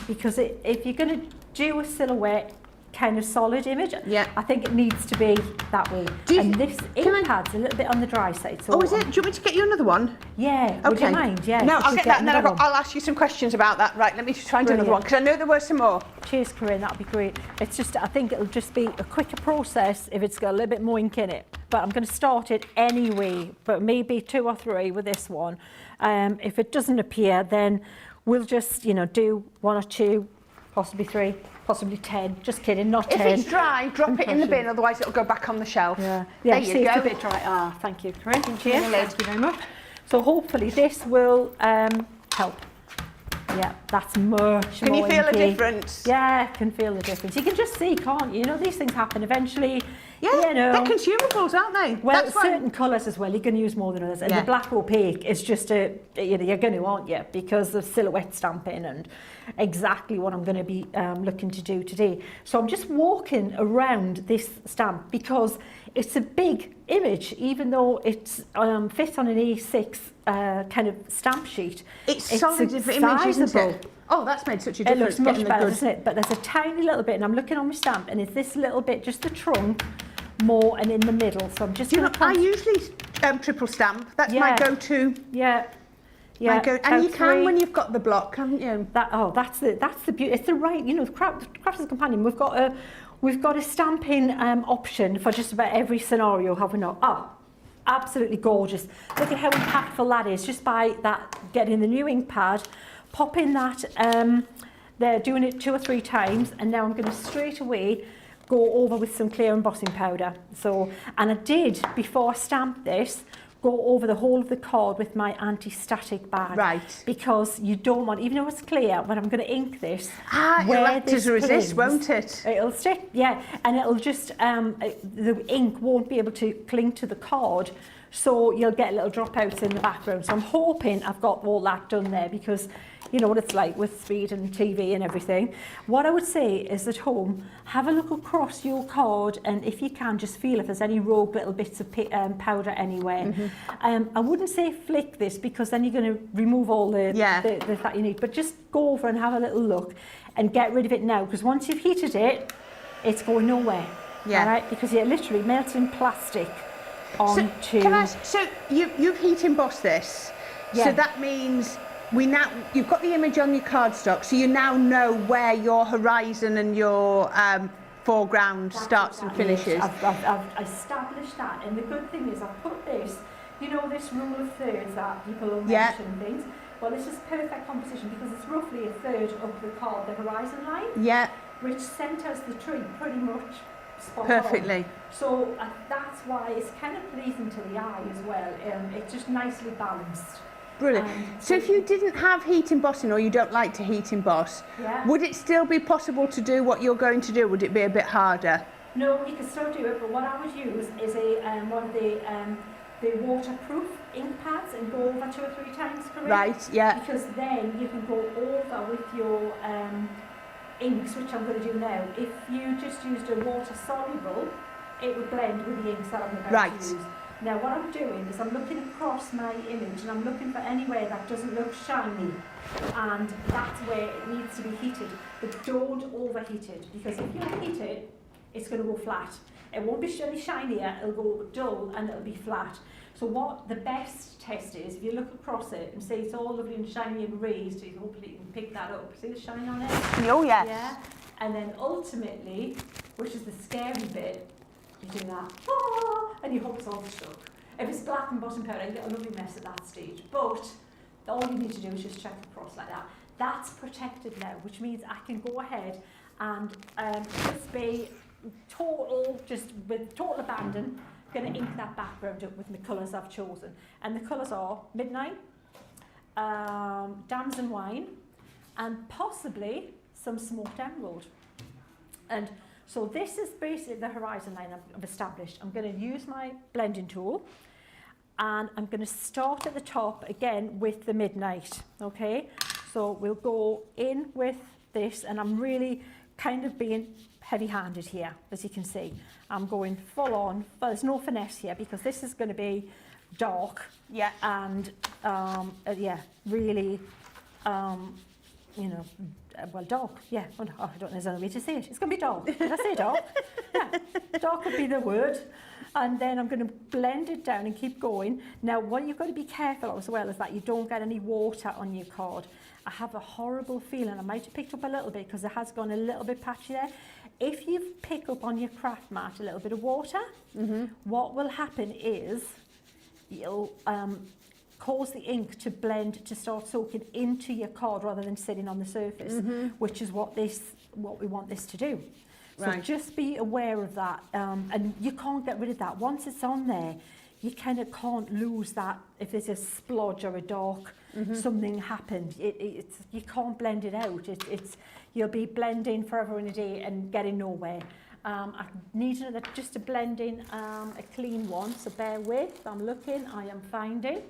because if you're going to do a silhouette kind of solid image, I think it needs to be that way. And this ink pad's a little bit on the dry side. So is it? Do you want me to get you another one? Yeah. Okay. Would you mind? Yeah. No, I'll get that, and then I'll ask you some questions about that. Right, let me just find another one, because I know there were some more. Cheers, Corrine, that'll be great. It's just, I think it'll just be a quicker process if it's got a little bit more ink in it. But I'm going to start it anyway, but maybe 2 or 3 with this one. If it doesn't appear, then we'll just, do 1 or 2, possibly 3, possibly 10. Just kidding, not 10. If it's dry, drop it in the bin, otherwise it'll go back on the shelf. Yeah, there you go. It's a bit dry. Thank you, Corrine. Thank you very much. So hopefully this will help. Yeah, that's much more inky. Can you feel a difference? Yeah, I can feel the difference. You can just see, can't you? These things happen eventually. Yeah, they're consumables, aren't they? Well, certain colours as well, you can use more than others. And the black opaque is just you're going to, aren't you? Because of silhouette stamping and exactly what I'm going to be looking to do today. So I'm just walking around this stamp because it's a big image, even though it's fits on an A6 kind of stamp sheet. It's solid image, isn't it? Oh, that's made such a difference. It looks much better, doesn't it? But there's a tiny little bit, and I'm looking on my stamp, and it's this little bit, just the trunk, more and in the middle. So I'm just Do you going know, to... I usually triple stamp. That's my Yeah. go-to. Yeah. My Yeah. and you about can 3. when you've got the block, can't you? That's the beauty. It's the right, you know, the Crafter's Companion. We've got a stamping option for just about every scenario, have we not? Oh, absolutely gorgeous. Look at how impactful that is, just by that, getting the new ink pad, popping that, they're doing it 2 or 3 times, and now I'm going to straight away go over with some clear embossing powder. So, and I did, before I stamped this, go over the whole of the card with my anti-static bag. Right. Because you don't want, even though it's clear, when I'm going to ink this, It'll act as a resist, won't it? It'll stick, yeah, and it'll just, the ink won't be able to cling to the card, so you'll get little dropouts in the background. So I'm hoping I've got all that done there, because you know what it's like with speed and TV and everything. What I would say is, at home, have a look across your card, and if you can, just feel if there's any rogue little bits of powder anywhere. I wouldn't say flick this, because then you're going to remove all the that you need, but just go over and have a little look and get rid of it now, because once you've heated it, it's going nowhere. Yeah. All right, because you're literally melting plastic onto... So you've heat embossed this. Yeah. So that means you've got the image on your cardstock, so you now know where your horizon and your foreground starts and finishes. I've established that, and the good thing is I've put this, you know, this rule of thirds that people will mention things. Well, this is perfect composition, because it's roughly a third of the card, the horizon line. Yeah. Which centres the tree pretty much spot Perfectly. on. So that's why it's kind of pleasing to the eye as well. It's just nicely balanced. Brilliant. So if you didn't have heat embossing, or you don't like to heat emboss, would it still be possible to do what you're going to do? Would it be a bit harder? No, you can still do it, but what I would use is one of the waterproof ink pads, and go over 2 or 3 times, Corrine. Right, yeah. Because then you can go over with your inks, which I'm going to do now. If you just used a water soluble, it would blend with the inks that I'm about to use. Now what I'm doing is I'm looking across my image, and I'm looking for anywhere that doesn't look shiny, and that's where it needs to be heated. But don't overheat it, because if you heat it, it's going to go flat. It won't be any shinier, it'll go dull and it'll be flat. So what the best test is, if you look across it and see it's all lovely and shiny and raised, so hopefully you can pick that up. See the shine on it? Oh yes. Yeah. And then ultimately, which is the scary bit, you do that, and you hope it's all stuck. If it's black and bottom powder, you get a lovely mess at that stage. But all you need to do is just check across like that. That's protected now, which means I can go ahead and just be with total abandon, going to ink that background up with the colours I've chosen. And the colours are Midnight, Damson Wine, and possibly some Smoked Emerald. And so this is basically the horizon line I've established. I'm going to use my blending tool, and I'm going to start at the top again with the Midnight, okay? So we'll go in with this, and I'm really kind of being heavy-handed here, as you can see. I'm going full on, but there's no finesse here, because this is going to be dark. Yeah. And, really, you know, well, dark, yeah. Oh, no, I don't know, there's another way to say it. It's going to be dark. Did I say dark? Yeah, dark would be the word. And then I'm going to blend it down and keep going. Now, what you've got to be careful of as well is that you don't get any water on your card. I have a horrible feeling, I might have picked up a little bit, because it has gone a little bit patchy there. If you pick up on your craft mat a little bit of water, what will happen is you'll cause the ink to blend, to start soaking into your card rather than sitting on the surface, which is what we want this to do. So just be aware of that, and you can't get rid of that. Once it's on there, you kind of can't lose that. If there's a splodge or a dark, something happened, you can't blend it out. You'll be blending forever and a day and getting nowhere. I need just to blend in a clean one, so bear with. I'm looking, I am finding.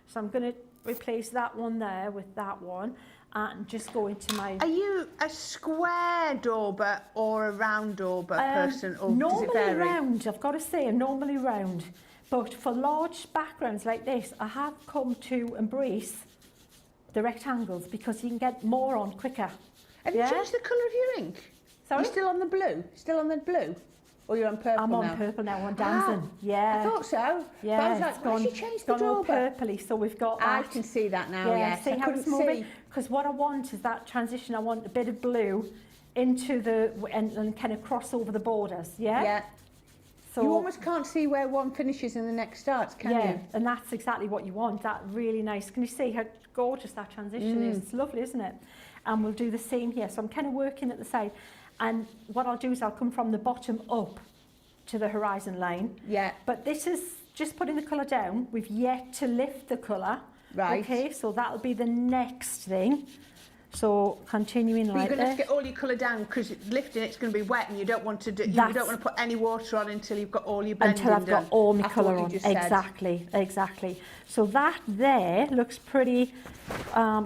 So I'm going to replace that one there with that one, and just go into my... Are you a square dauber or a round dauber person, or does it vary? Normally round, I've got to say, normally round. But for large backgrounds like this, I have come to embrace the rectangles, because you can get more on quicker. Have you changed the colour of your ink? Sorry? You're still on the blue? Still on the blue? Or you're on purple I'm on now? purple now, on dancing. Yeah. I thought so. Yeah, But I was it's like, why has she changed the gone all drawbell? purpley, so we've got that. I can see that now, yes. See I how it's couldn't moving? see. Because what I want is that transition. I want a bit of blue into the, and kind of cross over the borders, yeah? Yeah. So, You almost can't see where one finishes and the next starts, can yeah, you? and that's exactly what you want, that really nice. Can you see how gorgeous that transition is? It's lovely, isn't it? And we'll do the same here. So I'm kind of working at the side. And what I'll do is I'll come from the bottom up to the horizon line. Yeah. But this is just putting the colour down. We've yet to lift the colour. Right. Okay, so that'll be the next thing. So continuing But like you're going to have this. to get all your colour down because lifting it's going to be wet and you don't want to do, you That's- don't want to put any water on until you've got all your blending Until I've done. got all my After colour what you on. just said. Exactly, exactly. So that there looks pretty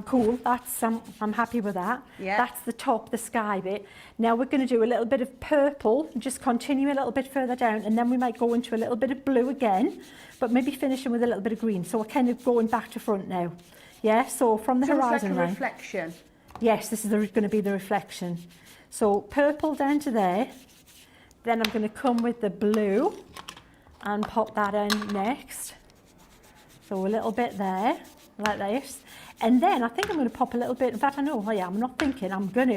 cool. That's I'm happy with that. Yeah. That's the top, the sky bit. Now we're going to do a little bit of purple, just continue a little bit further down, and then we might go into a little bit of blue again, but maybe finishing with a little bit of green. So we're kind of going back to front now. Yeah, so from the It's almost horizon like a line. reflection. Yes, this is going to be the reflection. So purple down to there. Then I'm going to come with the blue and pop that in next. So a little bit there, like this. And then I think I'm going to pop a little bit, in fact I know, I'm not thinking, I'm going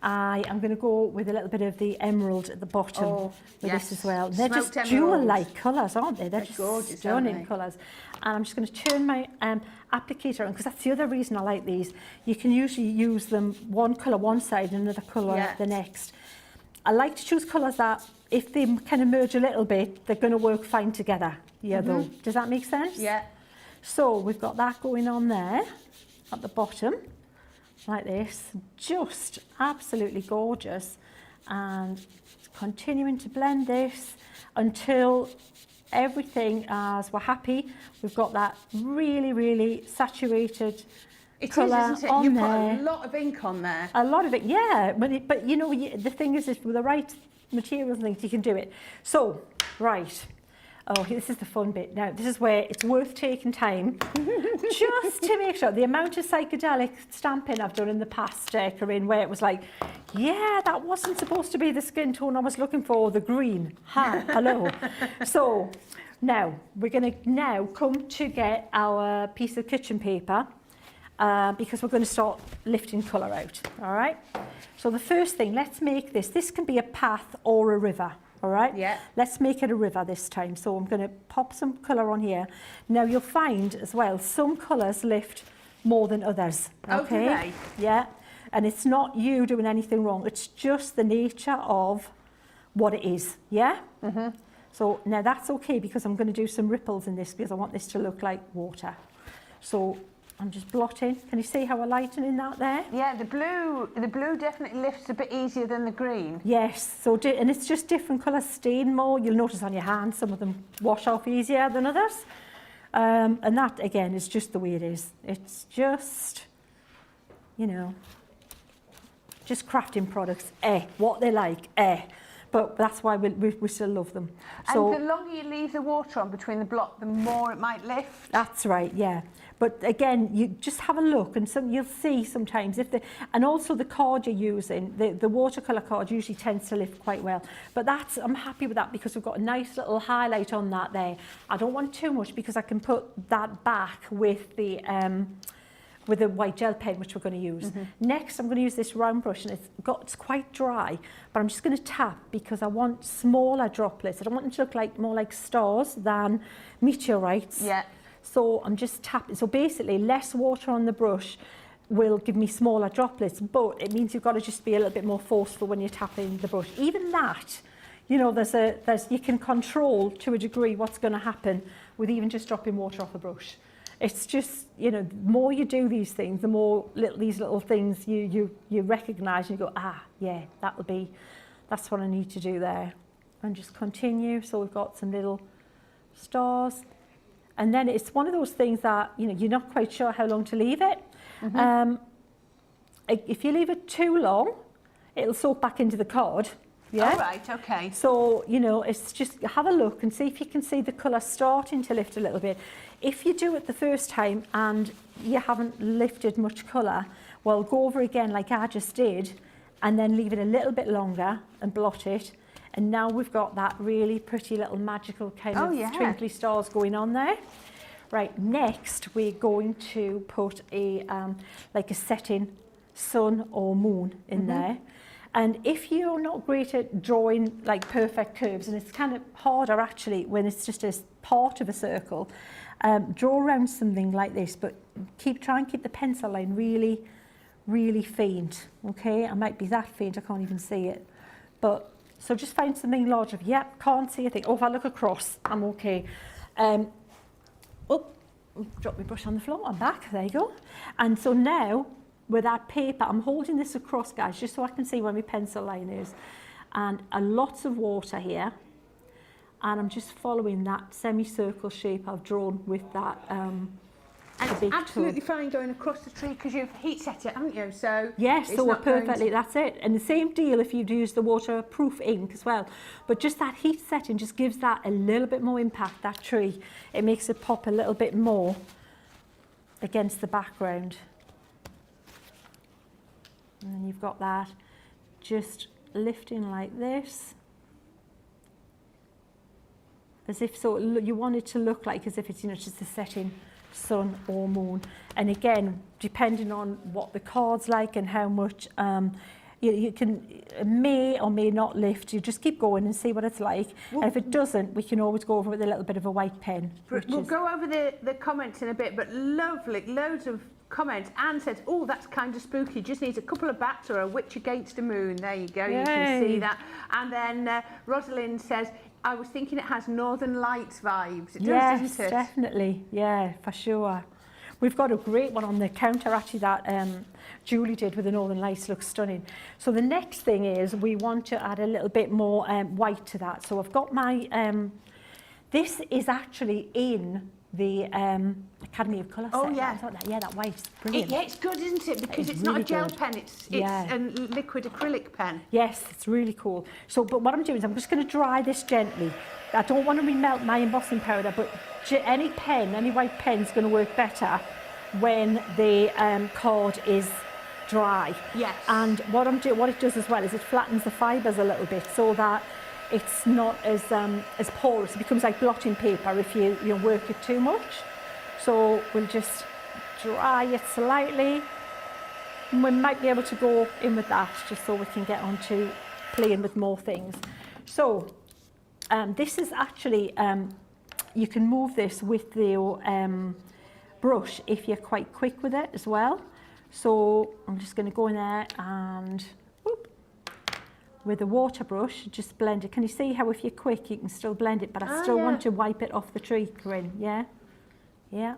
to go with a little bit of the emerald at the bottom with yes. this as well. They're Smoked just emerald. jewel-like colours, aren't they? They're just gorgeous, stunning aren't they? colours. And I'm just going to turn my applicator on, because that's the other reason I like these. You can usually use them one colour one side and another colour Yeah. the next. I like to choose colours that, if they kind of merge a little bit, they're going to work fine together. Yeah, though. Does that make sense? Yeah. So we've got that going on there at the bottom, like this. Just absolutely gorgeous. And continuing to blend this until everything, as we're happy, we've got that really, really saturated It is, colour isn't it? on You there. put a lot of ink on there. A lot of it, yeah. But you know, the thing is with the right materials and things, you can do it. So, right. Oh, this is the fun bit. Now, this is where it's worth taking time just to make sure. The amount of psychedelic stamping I've done in the past, Corrine, where it was like, yeah, that wasn't supposed to be the skin tone I was looking for, the green. Hello. So, now, we're going to now come to get our piece of kitchen paper because we're going to start lifting colour out, all right? So the first thing, let's make this. This can be a path or a river. All right? Yeah. Let's make it a river this time. So I'm going to pop some colour on here. Now you'll find as well, some colours lift more than others. Oh, do they? Yeah. And it's not you doing anything wrong. It's just the nature of what it is. Yeah? Mm-hmm. So now that's okay because I'm going to do some ripples in this because I want this to look like water. So I'm just blotting. Can you see how we're lightening that there? Yeah, the blue definitely lifts a bit easier than the green. Yes, so and it's just different colours stain more. You'll notice on your hands some of them wash off easier than others. And that, again, is just the way it is. It's just, you know, just crafting products, what they like, But that's why we still love them. So, And the longer you leave the water on between the block, the more it might lift. that's right, yeah. But again, you just have a look and you'll see sometimes and also the card you're using, the watercolour card usually tends to lift quite well. But I'm happy with that because we've got a nice little highlight on that there. I don't want too much because I can put that back with the white gel pen, which we're going to use. Next, I'm going to use this round brush, and it's quite dry, but I'm just going to tap because I want smaller droplets. I don't want them to look more like stars than meteorites. Yeah. So I'm just tapping. So basically, less water on the brush will give me smaller droplets, but it means you've got to just be a little bit more forceful when you're tapping the brush. Even that, you know, you can control to a degree what's going to happen with even just dropping water off a brush. It's just, you know, the more you do these things, the more these little things you recognise and you go, yeah, that's what I need to do there. And just continue. So we've got some little stars. And then it's one of those things that, you know, you're not quite sure how long to leave it. If you leave it too long, it'll soak back into the card. Yeah. All right, okay. So, you know, it's just have a look and see if you can see the colour starting to lift a little bit. If you do it the first time and you haven't lifted much colour, well, go over again like I just did and then leave it a little bit longer and blot it. And now we've got that really pretty little magical kind Oh, of yeah. twinkly stars going on there. Right, next we're going to put a like a setting sun or moon in there. And if you're not great at drawing like perfect curves, and it's kind of harder actually when it's just a part of a circle, draw around something like this, but try and keep the pencil line really, really faint. Okay, I might be that faint, I can't even see it. But so just find something larger. Yep, can't see a thing. Oh, if I look across, I'm okay. Oh, drop my brush on the floor. I'm back. There you go. And so now, with that paper, I'm holding this across, guys, just so I can see where my pencil line is. And lots of water here. And I'm just following that semicircle shape I've drawn with that And the it's big absolutely toe. fine going across the tree because you've heat set it, haven't you? So Yes, it's so not going perfectly, that's it. And the same deal if you'd use the waterproof ink as well. But just that heat setting just gives that a little bit more impact, that tree. It makes it pop a little bit more against the background. And then you've got that just lifting like this. As if so, you want it to look like as if it's, you know, just a setting sun or moon. And again, depending on what the card's like and how much you can may or may not lift, you just keep going and see what it's like. And if it doesn't, we can always go over with a little bit of a white pen. We'll go over the comments in a bit, but lovely, loads of comments. Anne says, oh, that's kind of spooky, just needs a couple of bats or a witch against a moon. There you go, you can see that. And then Rosalind says, I was thinking it has Northern Lights vibes. It does, doesn't it? Definitely. Yeah, for sure. We've got a great one on the counter actually that Julie did with the Northern Lights. Looks stunning. So the next thing is we want to add a little bit more white to that. So I've got my, this is actually in the Academy of Colour Oh, set. yeah. I thought that, yeah, that white's brilliant. Yeah, it's good, isn't it? Because It's it's not a really gel good. pen, it's Yeah. a liquid acrylic pen. Yes, it's really cool. So, but what I'm doing is I'm just going to dry this gently. I don't want to remelt my embossing powder, but any pen, any white pen is going to work better when the card is dry. Yes. And what it does as well is it flattens the fibres a little bit so that it's not as porous. It becomes like blotting paper if you work it too much. So we'll just dry it slightly. And we might be able to go in with that just so we can get on to playing with more things. So this is actually, you can move this with the brush if you're quite quick with it as well. So I'm just going to go in there and whoop, with a water brush, just blend it. Can you see how if you're quick you can still blend it, but I still want to wipe it off the tree, Corrine, yeah? Yeah.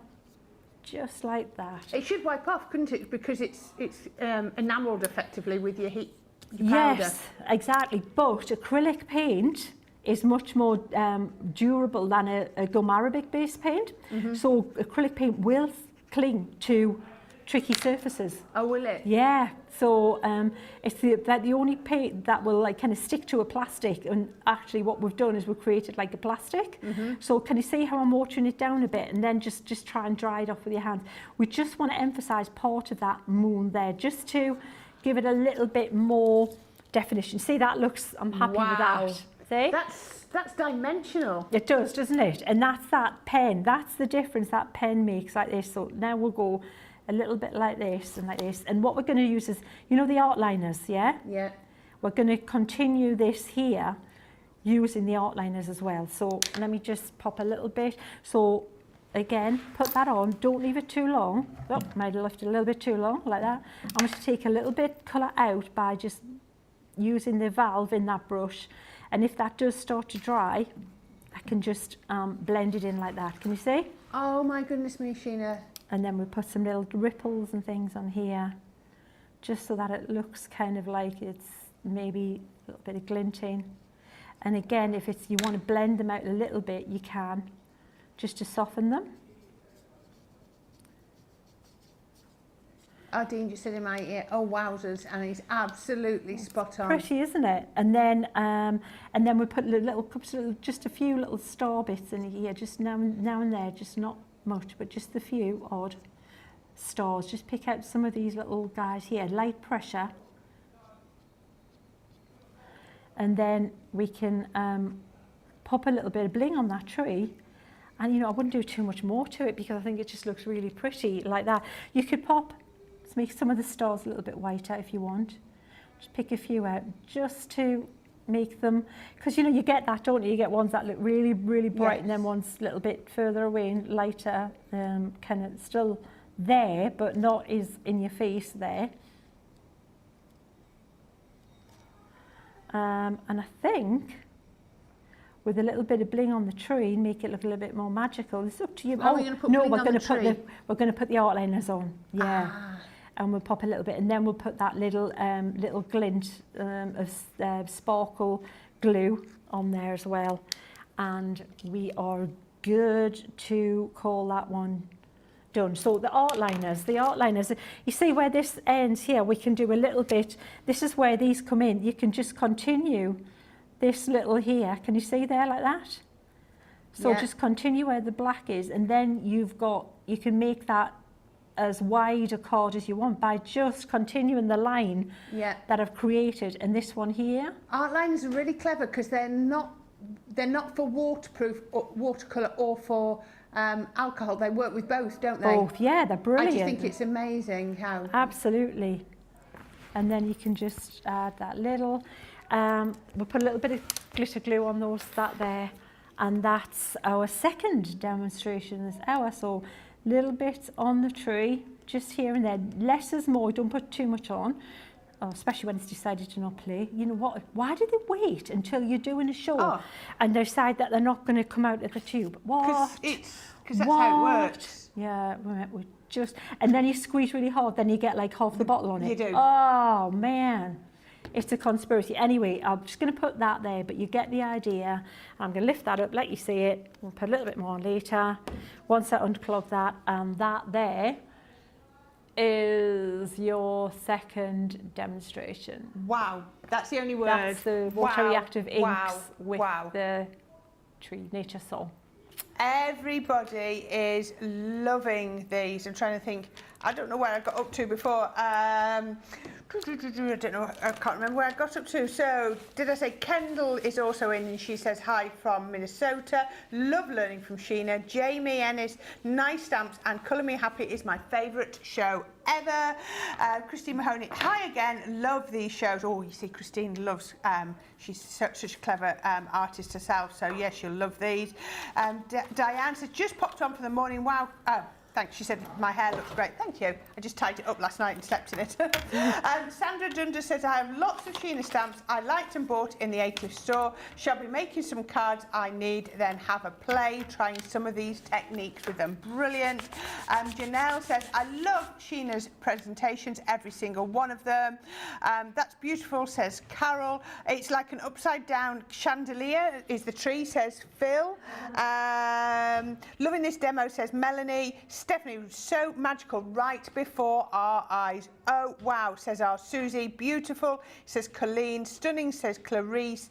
Just like that. It should wipe off, couldn't it? Because it's enamelled effectively with your heat, your powder. Yes, exactly. But acrylic paint is much more durable than a gum arabic based paint. So acrylic paint will cling to tricky surfaces. Oh, will it? Yeah. So it's the only paint that will like kind of stick to a plastic. And actually, what we've done is we've created like a plastic. So can you see how I'm watering it down a bit, and then just try and dry it off with your hands. We just want to emphasise part of that moon there, just to give it a little bit more definition. See, that looks. I'm happy with Wow. that. See? That's dimensional. It does, doesn't it? And that's that pen. That's the difference that pen makes like this. So now we'll go a little bit like this and like this. And what we're going to use is, you know, the art liners, yeah? Yeah. We're going to continue this here using the art liners as well. So let me just pop a little bit. So again, put that on. Don't leave it too long. Oh, might have left it a little bit too long, like that. I'm going to take a little bit colour out by just using the valve in that brush. And if that does start to dry, I can just blend it in like that. Can you see? Oh my goodness me, Sheena. And then we put some little ripples and things on here, just so that it looks kind of like it's maybe a little bit of glinting. And again, if you want to blend them out a little bit, you can, just to soften them. Oh, Dean just said in my ear, oh wowzers, and he's absolutely spot on. Pretty, isn't it? And then we put just a few little star bits in here, just now and there, just not much, but just a few odd stars. Just pick out some of these little guys here, light pressure. and then we can pop a little bit of bling on that tree. And you know, I wouldn't do too much more to it because I think it just looks really pretty like that. You could let's make some of the stars a little bit whiter if you want. Just pick a few out just to make them, because you know, you get that, don't you? You get ones that look really, really bright, and then ones a little bit further away and lighter, kind of still there, but not as in your face there. And I think with a little bit of bling on the tree, make it look a little bit more magical. It's up to you. Oh, we're going to put no, bling we're on going the to put tree. we're going to put the outliners on. Yeah. Ah. And we'll pop a little bit, and then we'll put that little little glint of sparkle glue on there as well. And we are good to call that one done. So the outliners, you see where this ends here, we can do a little bit. This is where these come in. You can just continue this little here. Can you see there like that? So just continue where the black is, and then you can make that as wide a card as you want by just continuing the line that I've created. And this one here. Outliners are really clever because they're not for waterproof or watercolour or for alcohol. They work with both, don't they? Both, yeah, they're brilliant. I just think it's amazing how. Absolutely. And then you can just add that little. We'll put a little bit of glitter glue on that there, and that's our second demonstration this hour. So little bit on the tree, just here and there. Less is more. Don't put too much on, especially when it's decided to not play. You know what? Why do they wait until you're doing a show and decide that they're not going to come out of the tube? What? Because that's how it works. Yeah, we just, and then you squeeze really hard, then you get like half the bottle on it. You do. Oh man, it's a conspiracy. Anyway, I'm just going to put that there, but you get the idea. I'm going to lift that up, let you see it. We'll put a little bit more on later. Once I unclog that, and that there is your second demonstration. Wow, that's the only word. That's the water reactive inks with wow. the tree nature soul. Everybody is loving these. I'm trying to think. I don't know where I got up to before. I don't know. I can't remember where I got up to. So, did I say Kendall is also in? And she says hi from Minnesota. Love learning from Sheena. Jamie Ennis, nice stamps, and Colour Me Happy is my favourite show ever. Christine Mahoney, hi again. Love these shows. Oh, you see, Christine loves. She's such a clever artist herself. So yes, she'll love these. Diane says just popped on for the morning. Wow. Thanks. She said my hair looks great. Thank you. I just tied it up last night and slept in it. Sandra Dunder says I have lots of Sheena stamps I liked and bought in the A-Cliff store. Shall be making some cards I need, then have a play trying some of these techniques with them. Brilliant. Janelle says I love Sheena's presentations, every single one of them. That's beautiful, says Carol. It's like an upside down chandelier is the tree, says Phil. Loving this demo, says Melanie. Stephanie, so magical right before our eyes. Oh, wow, says our Susie. Beautiful, says Colleen. Stunning, says Clarice.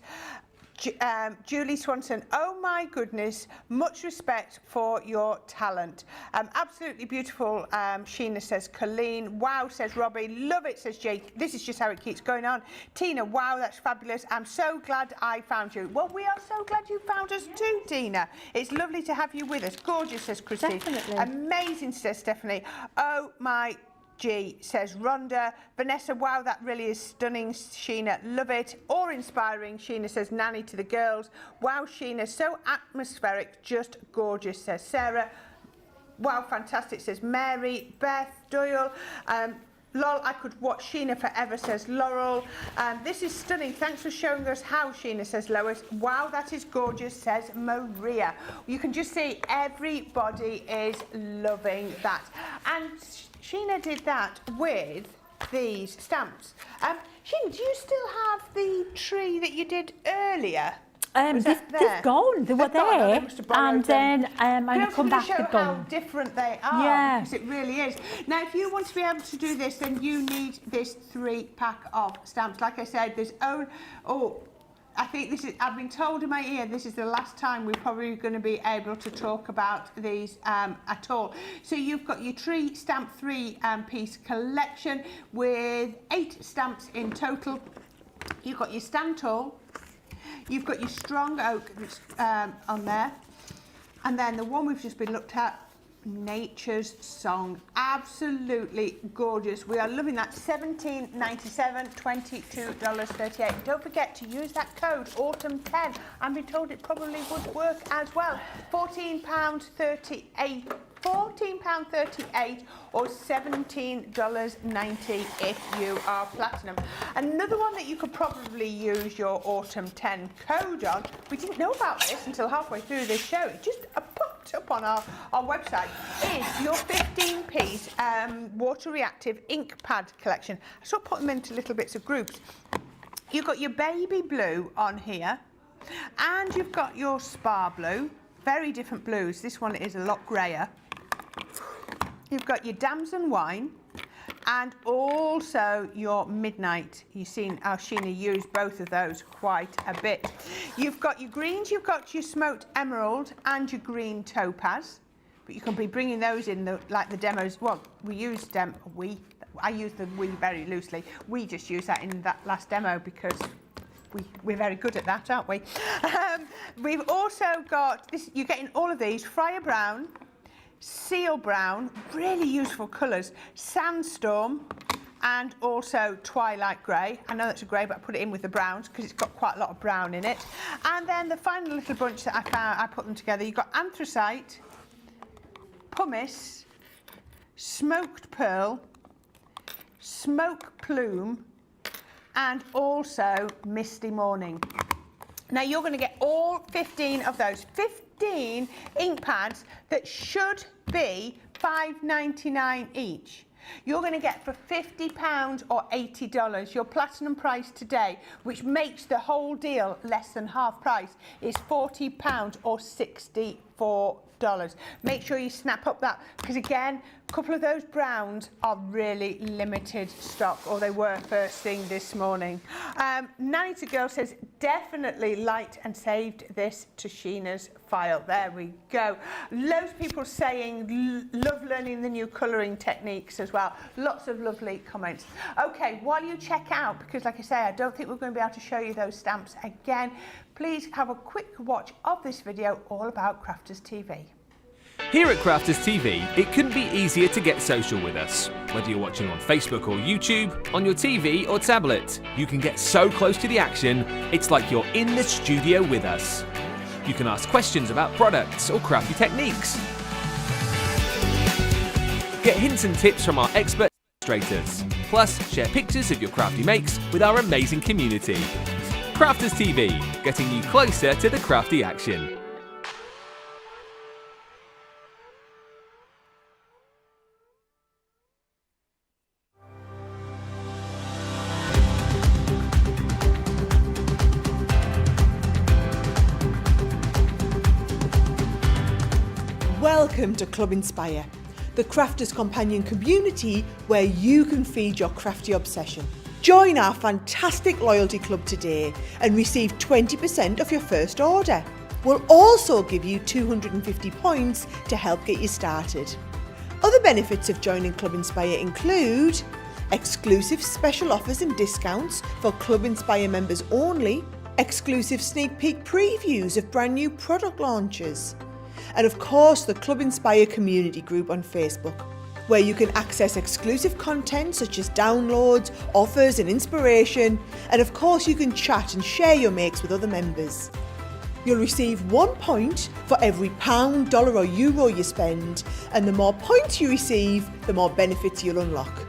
Julie Swanson, oh my goodness, much respect for your talent. Absolutely beautiful, Sheena, says Colleen. Wow, says Robbie. Love it, says Jake. This is just how it keeps going on. Tina, wow, that's fabulous. I'm so glad I found you. Well, we are so glad you found us too, Tina. It's lovely to have you with us. Gorgeous, says Christine. Definitely. Amazing, says Stephanie. Oh my G, says Rhonda. Vanessa, wow, that really is stunning, Sheena. Love it. Or inspiring, Sheena, says Nanny to the girls. Wow, Sheena, so atmospheric, just gorgeous, says Sarah. Wow, fantastic, says Mary. Beth Doyle. Lol, I could watch Sheena forever, says Laurel. This is stunning. Thanks for showing us how, Sheena, says Lois. Wow, that is gorgeous, says Maria. You can just see everybody is loving that. And Sheena did that with these stamps. Sheena, do you still have the tree that you did earlier? They've gone. They were there, and then I come back to show go. how different they are. Yeah. Because it really is. Now, if you want to be able to do this, then you need this 3-pack of stamps. Like I said, there's I think this is, I've been told in my ear, this is the last time we're probably going to be able to talk about these at all. So you've got your tree stamp 3-piece collection with 8 stamps in total. You've got your stand tall, You've got your strong oak that's on there. And then the one we've just been looked at, Nature's Song. Absolutely gorgeous. We are loving that. $17.97, $22.38. Don't forget to use that code autumn10. I'm being told it probably would work as well. £14.38 or $17.90 if you are platinum. Another one that you could probably use your autumn 10 code on, we didn't know about this until halfway through this show, it just popped up on our website, is your 15-piece water reactive ink pad collection. I sort of put them into little bits of groups. You've got your baby blue on here, and you've got your spa blue, very different blues. This one is a lot grayer. You've got your damson wine and also your midnight. You've seen how Sheena used both of those quite a bit. You've got your greens, you've got your smoked emerald and your green topaz, but you can be bringing those in like the demos. Well, I use the we very loosely. We just use that in that last demo because we're very good at that, aren't we? We've also got this, you're getting all of these, Friar Brown, Seal Brown, really useful colours, Sandstorm, and also Twilight Grey. I know that's a grey, but I put it in with the browns because it's got quite a lot of brown in it. And then the final little bunch that I found, I put them together. You've got Anthracite, Pumice, Smoked Pearl, Smoke Plume, and also Misty Morning. Now you're going to get all 15 of those, 15 ink pads that should be $5.99 each. You're going to get for £50 or $80. Your platinum price today, which makes the whole deal less than half price, is £40 or $64. Make sure you snap up that, because again, a couple of those browns are really limited stock, or they were first thing this morning. Nanny to Girl says, definitely liked and saved this to Sheena's file. There we go. Loads of people saying love learning the new colouring techniques as well. Lots of lovely comments. Okay, while you check out, because like I say, I don't think we're going to be able to show you those stamps again, please have a quick watch of this video all about Crafters TV. Here at Crafters TV, it couldn't be easier to get social with us. Whether you're watching on Facebook or YouTube, on your TV or tablet, you can get so close to the action, it's like you're in the studio with us. You can ask questions about products or crafty techniques. Get hints and tips from our expert illustrators. Plus, share pictures of your crafty makes with our amazing community. Crafters TV, getting you closer to the crafty action. Welcome to Club Inspire, the Crafters Companion community where you can feed your crafty obsession. Join our fantastic loyalty club today and receive 20% off your first order. We'll also give you 250 points to help get you started. Other benefits of joining Club Inspire include exclusive special offers and discounts for Club Inspire members only, exclusive sneak peek previews of brand new product launches, and of course the Club Inspire community group on Facebook, where you can access exclusive content such as downloads, offers and inspiration, and of course you can chat and share your makes with other members. You'll receive 1 point for every £1, dollar or euro you spend, and the more points you receive, the more benefits you'll unlock.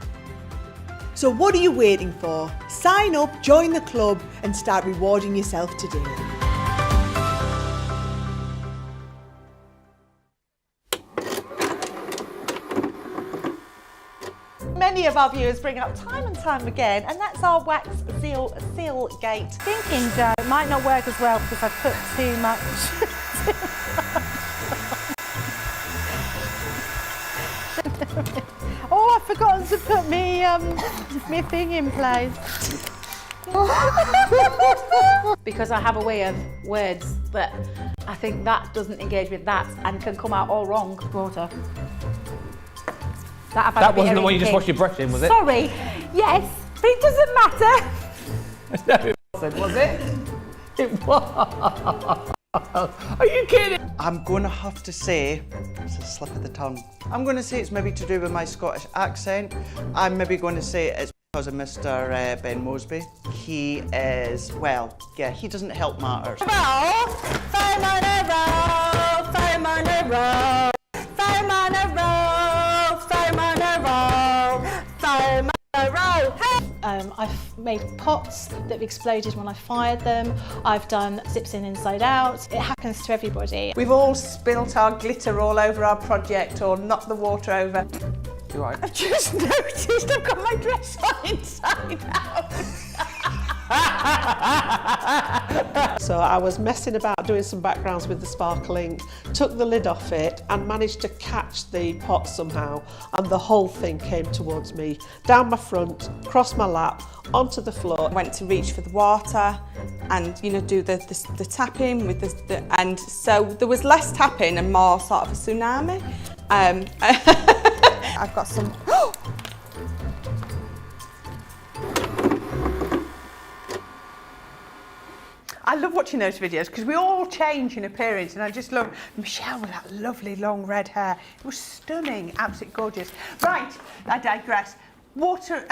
So what are you waiting for? Sign up, join the club and start rewarding yourself today. Many of our viewers bring up time and time again, and that's our wax seal gate. Thinking, Joe, it might not work as well because I've put too much. Oh, I've forgotten to put me thing in place. Because I have a way of words that I think that doesn't engage with that and can come out all wrong. Water. That wasn't the one you just washed your brush in, was it? Sorry. Yes, but it doesn't matter. No, it wasn't, was it? It was. Are you kidding? I'm going to have to say, it's a slip of the tongue. I'm going to say it's maybe to do with my Scottish accent. I'm maybe going to say it's because of Mr. Ben Mosby. He is, well, yeah, he doesn't help matters. I've made pots that have exploded when I fired them. I've done zips in inside out. It happens to everybody. We've all spilt our glitter all over our project or knocked the water over. You're right. I've just noticed I've got my dress on inside out. So I was messing about doing some backgrounds with the sparkling, took the lid off it and managed to catch the pot somehow, and the whole thing came towards me, down my front, across my lap, onto the floor. Went to reach for the water and, you know, do the tapping with the and so there was less tapping and more sort of a tsunami. I've got some. I love watching those videos because we all change in appearance, and I just love Michelle with that lovely long red hair. It was stunning, absolutely gorgeous. Right, I digress. Water,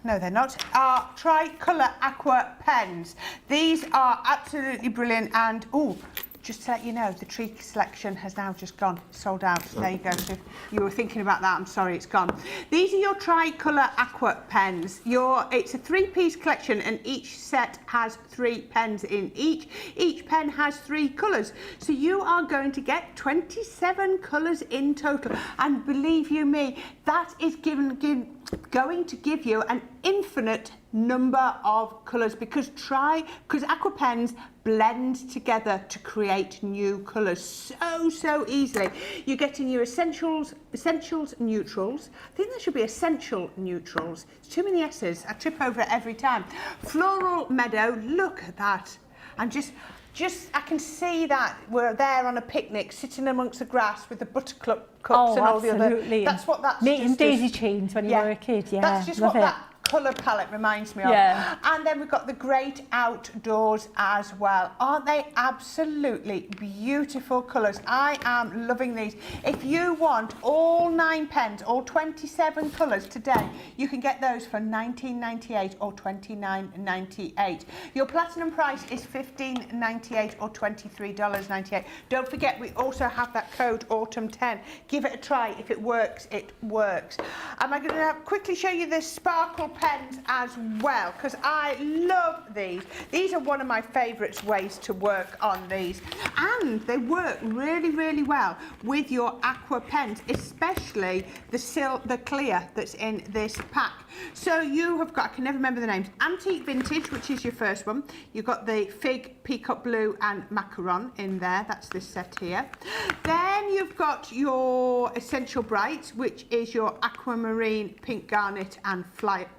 no they're not, are Tricolour Aqua pens. These are absolutely brilliant, and just to let you know, the tree selection has now just gone, sold out. There you go. So if you were thinking about that, I'm sorry, it's gone. These are your Tricolour Aqua pens. It's a 3-piece collection, and each set has 3 pens in each. Each pen has 3 colours. So you are going to get 27 colours in total. And believe you me, that is going to give you an infinite number of colours because aqua pens blend together to create new colours so easily. You're getting your essentials, neutrals. I think there should be essential neutrals. It's too many S's. I trip over it every time. Floral meadow, look at that. I'm just I can see that we're there on a picnic, sitting amongst the grass with the buttercups and all the other. That's what that's meeting daisy chains when you were a kid. Yeah, that's just what that colour palette reminds me of. Yeah. And then we've got the great outdoors as well. Aren't they absolutely beautiful colours? I am loving these. If you want all 9 pens, all 27 colours today, you can get those for $19.98 or $29.98. Your platinum price is $15.98 or $23.98. Don't forget, we also have that code autumn10. Give it a try. If it works, it works. Am I going to quickly show you the sparkle pens as well, because I love these. These are one of my favourite ways to work on these, and they work really well with your aqua pens, especially the clear that's in this pack. So you have got, I can never remember the names, Antique Vintage, which is your first one. You've got the Fig, Peacock Blue and Macaron in there. That's this set here. Then you've got your Essential Bright, which is your Aquamarine, Pink Garnet and Firefly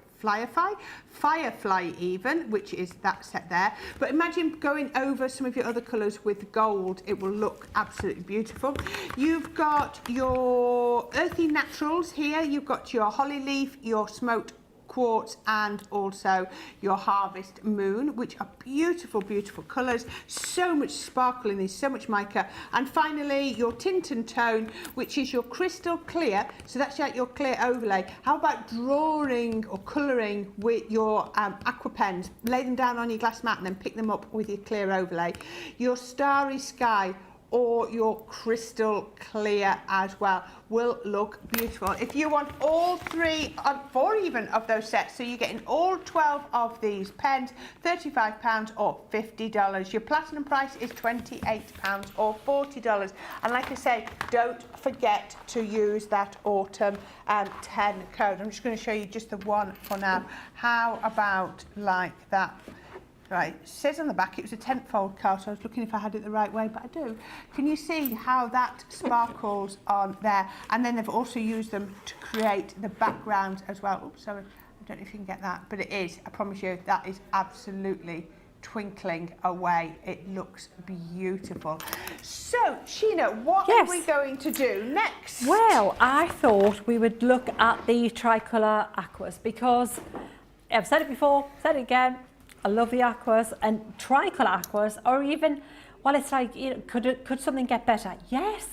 even, which is that set there. But imagine going over some of your other colours with gold. It will look absolutely beautiful. You've got your Earthy Naturals here. You've got your Holly Leaf, your Smoked Quartz and also your Harvest Moon, which are beautiful colours. So much sparkle in these, so much mica. And finally your Tint and Tone, which is your Crystal Clear. So that's like your clear overlay. How about drawing or colouring with your aqua pens? Lay them down on your glass mat and then pick them up with your clear overlay. Your Starry Sky or your Crystal Clear as well will look beautiful. If you want all 3 or 4 even of those sets, so you're getting all 12 of these pens, £35 or $50. Your platinum price is £28 or $40. And like I say, don't forget to use that autumn 10 code. I'm just going to show you just the one for now. How about like that? Right, it says on the back it was a tent-fold card, so I was looking if I had it the right way, but I do. Can you see how that sparkles on there? And then they've also used them to create the background as well. Oops, sorry, I don't know if you can get that, but it is, I promise you, that is absolutely twinkling away. It looks beautiful. So, Sheena, what are we going to do next? Well, I thought we would look at the Tricolour Aquas because I've said it before, said it again, I love the aquas and tricolour aquas, or even, well, it's like, you know, could something get better? Yes,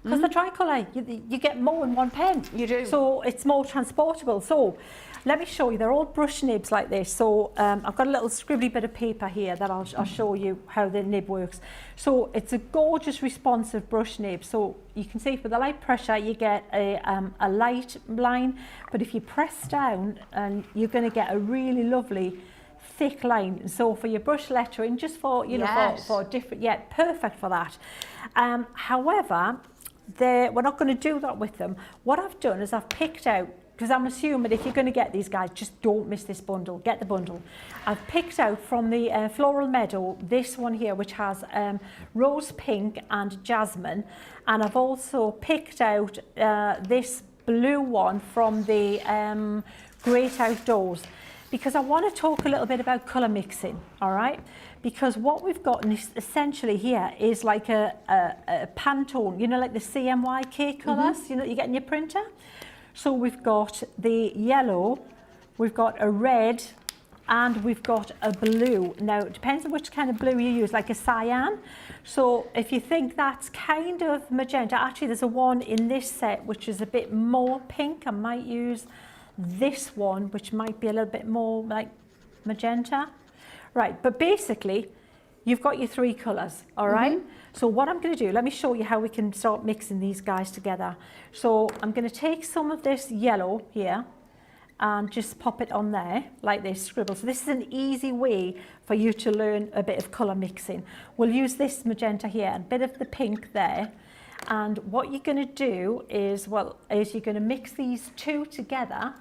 because the tricolour, you get more in one pen. You do. So it's more transportable. So let me show you, they're all brush nibs like this. So I've got a little scribbly bit of paper here that I'll show you how the nib works. So it's a gorgeous responsive brush nib. So you can see for the light pressure, you get a light line, but if you press down, and you're going to get a really lovely thick line. So for your brush lettering, just for, you know, for different, perfect for that. However, we're not going to do that with them. What I've done is I've picked out, because I'm assuming if you're going to get these guys, just don't miss this bundle, get the bundle. I've picked out from the Floral Meadow this one here, which has rose pink and jasmine, and I've also picked out this blue one from the Great Outdoors, because I want to talk a little bit about colour mixing, all right? Because what we've got essentially here is like a Pantone, you know, like the CMYK colours, you know, you get in your printer. So we've got the yellow, we've got a red, and we've got a blue. Now, it depends on which kind of blue you use, like a cyan. So if you think that's kind of magenta, actually there's a one in this set which is a bit more pink. I might use this one, which might be a little bit more like magenta. Right, but basically, you've got your three colours, all right? So what I'm going to do, let me show you how we can start mixing these guys together. So I'm going to take some of this yellow here and just pop it on there, like this, scribble. So this is an easy way for you to learn a bit of colour mixing. We'll use this magenta here, a bit of the pink there. And what you're going to do is, you're going to mix these two together.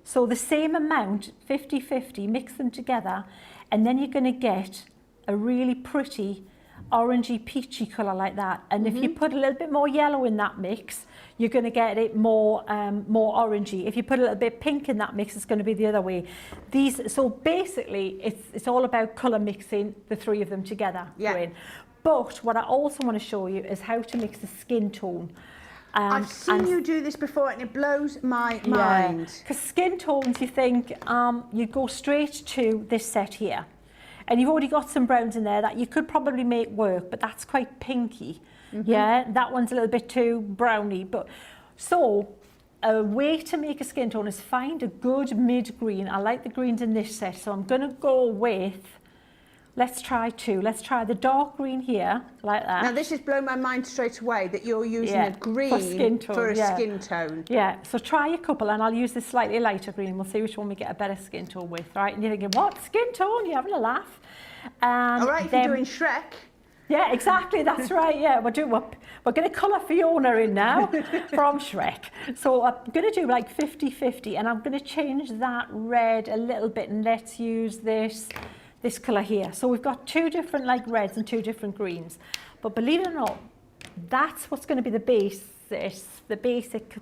So the same amount, 50-50, mix them together, and then you're going to get a really pretty orangey peachy colour like that. And if you put a little bit more yellow in that mix, you're going to get it more orangey. If you put a little bit pink in that mix, it's going to be the other way. So basically, it's all about colour mixing the three of them together. Corinne. But what I also want to show you is how to mix the skin tone. I've seen you do this before and it blows my mind. Because skin tones, you think, you go straight to this set here. And you've already got some browns in there that you could probably make work, but that's quite pinky. Yeah, that one's a little bit too browny. So a way to make a skin tone is find a good mid-green. I like the greens in this set, so I'm going to go with, let's try two. Let's try the dark green here, like that. Now this has blown my mind straight away that you're using a green for a skin tone. Yeah, so try a couple, and I'll use this slightly lighter green. We'll see which one we get a better skin tone with, right? And you're thinking, what, skin tone? You're having a laugh. All right, if you're doing Shrek. Yeah, exactly, that's right, yeah. We're going to colour Fiona in now from Shrek. So I'm going to do like 50-50, and I'm going to change that red a little bit, and let's use this colour here. So we've got two different like reds and two different greens. But believe it or not, that's what's going to be the basic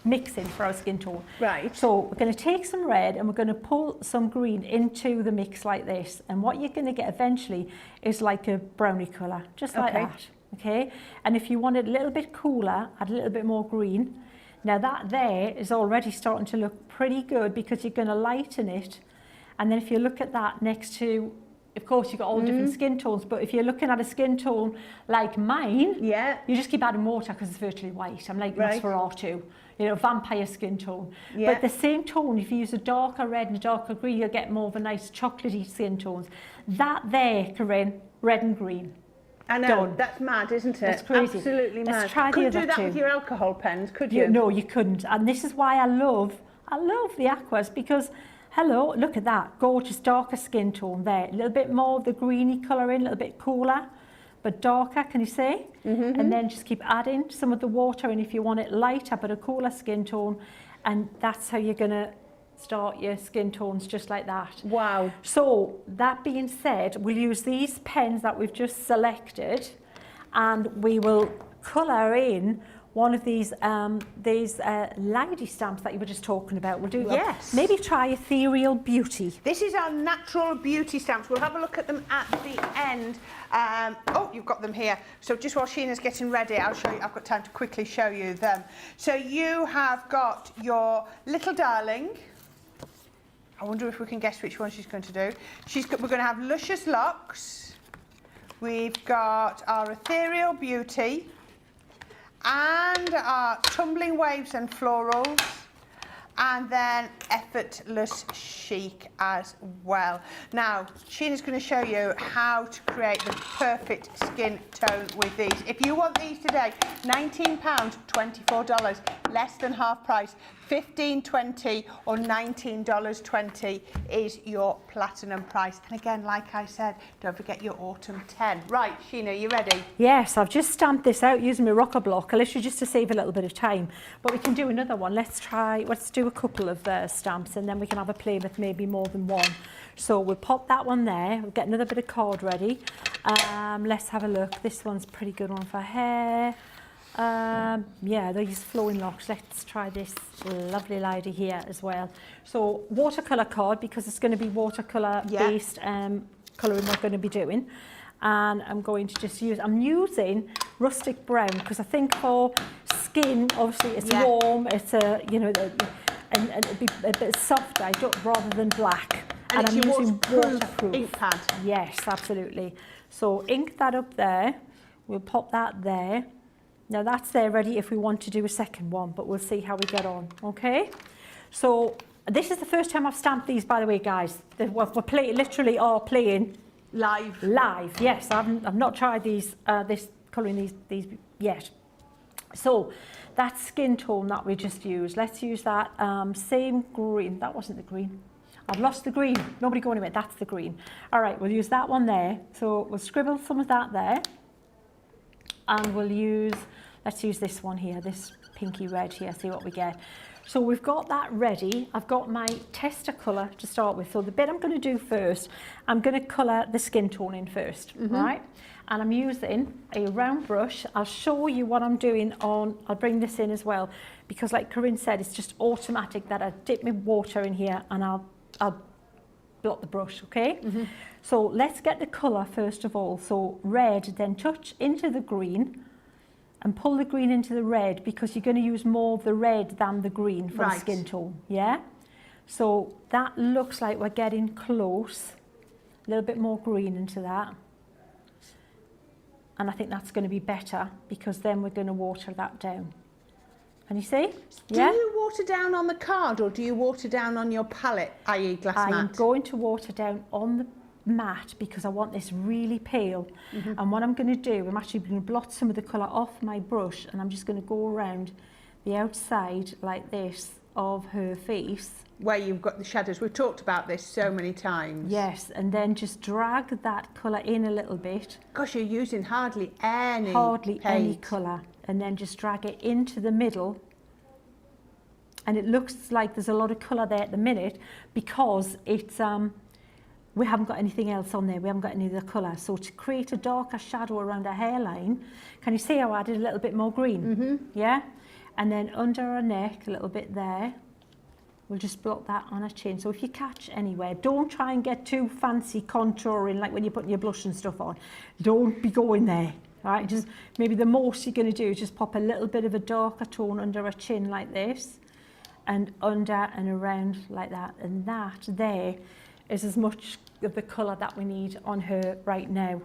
mixing for our skin tone. Right. So we're going to take some red and we're going to pull some green into the mix like this. And what you're going to get eventually is like a brownie colour, just like that. Okay. And if you want it a little bit cooler, add a little bit more green. Now that there is already starting to look pretty good because you're going to lighten it. And then if you look at that next to, of course, you've got all different skin tones, but if you're looking at a skin tone like mine, you just keep adding water because it's virtually white. I'm like, that's for R2, you know, vampire skin tone. But the same tone, if you use a darker red and a darker green, you'll get more of a nice chocolatey skin tones. That there, Corrine, red and green. I know, that's mad, isn't it? That's crazy. Absolutely mad. Let's try Couldn't the other do that two. with your alcohol pens, could you? No, you couldn't. And this is why I love the aquas, because hello, look at that, gorgeous darker skin tone there. A little bit more of the greeny colour in, a little bit cooler, but darker, can you see? And then just keep adding some of the water in if you want it lighter, but a cooler skin tone. And that's how you're going to start your skin tones, just like that. Wow. So, that being said, we'll use these pens that we've just selected, and we will colour in one of these lady stamps that you were just talking about. We'll do maybe try Ethereal Beauty. This is our natural beauty stamps. We'll have a look at them at the end. Oh, you've got them here. So just while Sheena's getting ready, I'll show you. I've got time to quickly show you them. So you have got your little darling. I wonder if we can guess which one she's going to do. We're going to have Luscious Locks. We've got our Ethereal Beauty and our Tumbling Waves and Florals, and then Effortless Chic as well. Now, Sheena's going to show you how to create the perfect skin tone with these. If you want these today, £19, $24, less than half price. $15.20 or $19.20 is your platinum price. And again, like I said, don't forget your autumn 10. Right, Sheena, you ready? Yes, I've just stamped this out using my rocker block, literally just to save a little bit of time. But we can do another one. Let's do a couple of stamps, and then we can have a play with maybe more than one. So we'll pop that one there. We'll get another bit of card ready. Let's have a look. This one's a pretty good one for hair. Yeah, these flowing locks. Let's try this lovely lady here as well. So watercolour card, because it's going to be watercolour based colouring we're going to be doing. And I'm going to just I'm using rustic brown, because I think for skin, obviously it's warm, it's and it'd be a bit softer rather than black. And I'm using waterproof ink pad. Yes, absolutely. So ink that up there. We'll pop that there. Now that's there ready if we want to do a second one, but we'll see how we get on, okay? So this is the first time I've stamped these, by the way, guys. We're literally are playing live. Live, yes. I've not tried these, colouring these yet. So that skin tone that we just used, let's use that same green. That wasn't the green. I've lost the green. Nobody go anywhere. That's the green. All right, we'll use that one there. So we'll scribble some of that there. And let's use this one here, this pinky red here, see what we get. So we've got that ready. I've got my tester colour to start with. So the bit I'm going to do first, I'm going to colour the skin tone in first, right? And I'm using a round brush. I'll show you what I'm doing I'll bring this in as well, because like Corrine said, it's just automatic that I dip my water in here and I'll blot the brush, okay? So let's get the colour first of all. So red, then touch into the green and pull the green into the red, because you're going to use more of the red than the green for the skin tone, yeah? So that looks like we're getting close. A little bit more green into that. And I think that's going to be better, because then we're going to water that down. Can you see? Do you water down on the card, or do you water down on your palette, i.e. glass mat? I'm going to water down on the mat, because I want this really pale. And what I'm going to do, I'm actually going to blot some of the colour off my brush, and I'm just going to go around the outside like this of her face. Where you've got the shadows. We've talked about this so many times. Yes, and then just drag that colour in a little bit. Gosh, you're using hardly any any colour. And then just drag it into the middle. And it looks like there's a lot of colour there at the minute, because it's we haven't got anything else on there. We haven't got any other colour. So to create a darker shadow around her hairline, can you see how I added a little bit more green? Yeah? And then under her neck, a little bit there. We'll just blot that on her chin. So if you catch anywhere, don't try and get too fancy contouring, like when you're putting your blush and stuff on. Don't be going there. Right? Just maybe the most you're going to do is just pop a little bit of a darker tone under her chin like this, and under and around like that. And that there is as much of the colour that we need on her right now.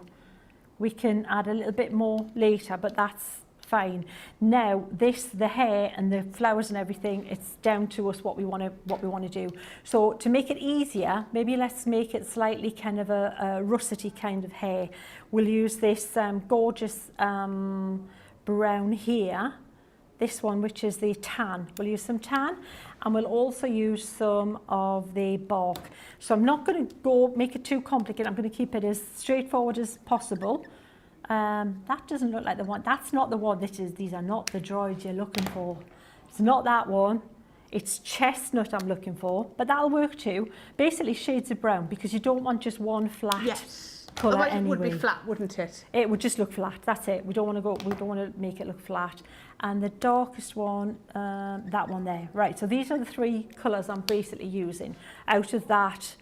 We can add a little bit more later, but that's fine. Now the hair and the flowers and everything, it's down to us what we want to do. So to make it easier, maybe let's make it slightly kind of a russety kind of hair. We'll use this gorgeous brown here. This one, which is the tan. We'll use some tan, and we'll also use some of the bark. So I'm not going to make it too complicated. I'm going to keep it as straightforward as possible. That doesn't look like the one. That's not the one. These are not the droids you're looking for. It's not that one. It's chestnut I'm looking for, but that'll work too. Basically shades of brown, because you don't want just one flat colour anyway. It would be flat, wouldn't it? It would just look flat. That's it. We don't want to make it look flat. And the darkest one, that one there. Right. So these are the three colours I'm basically using out of that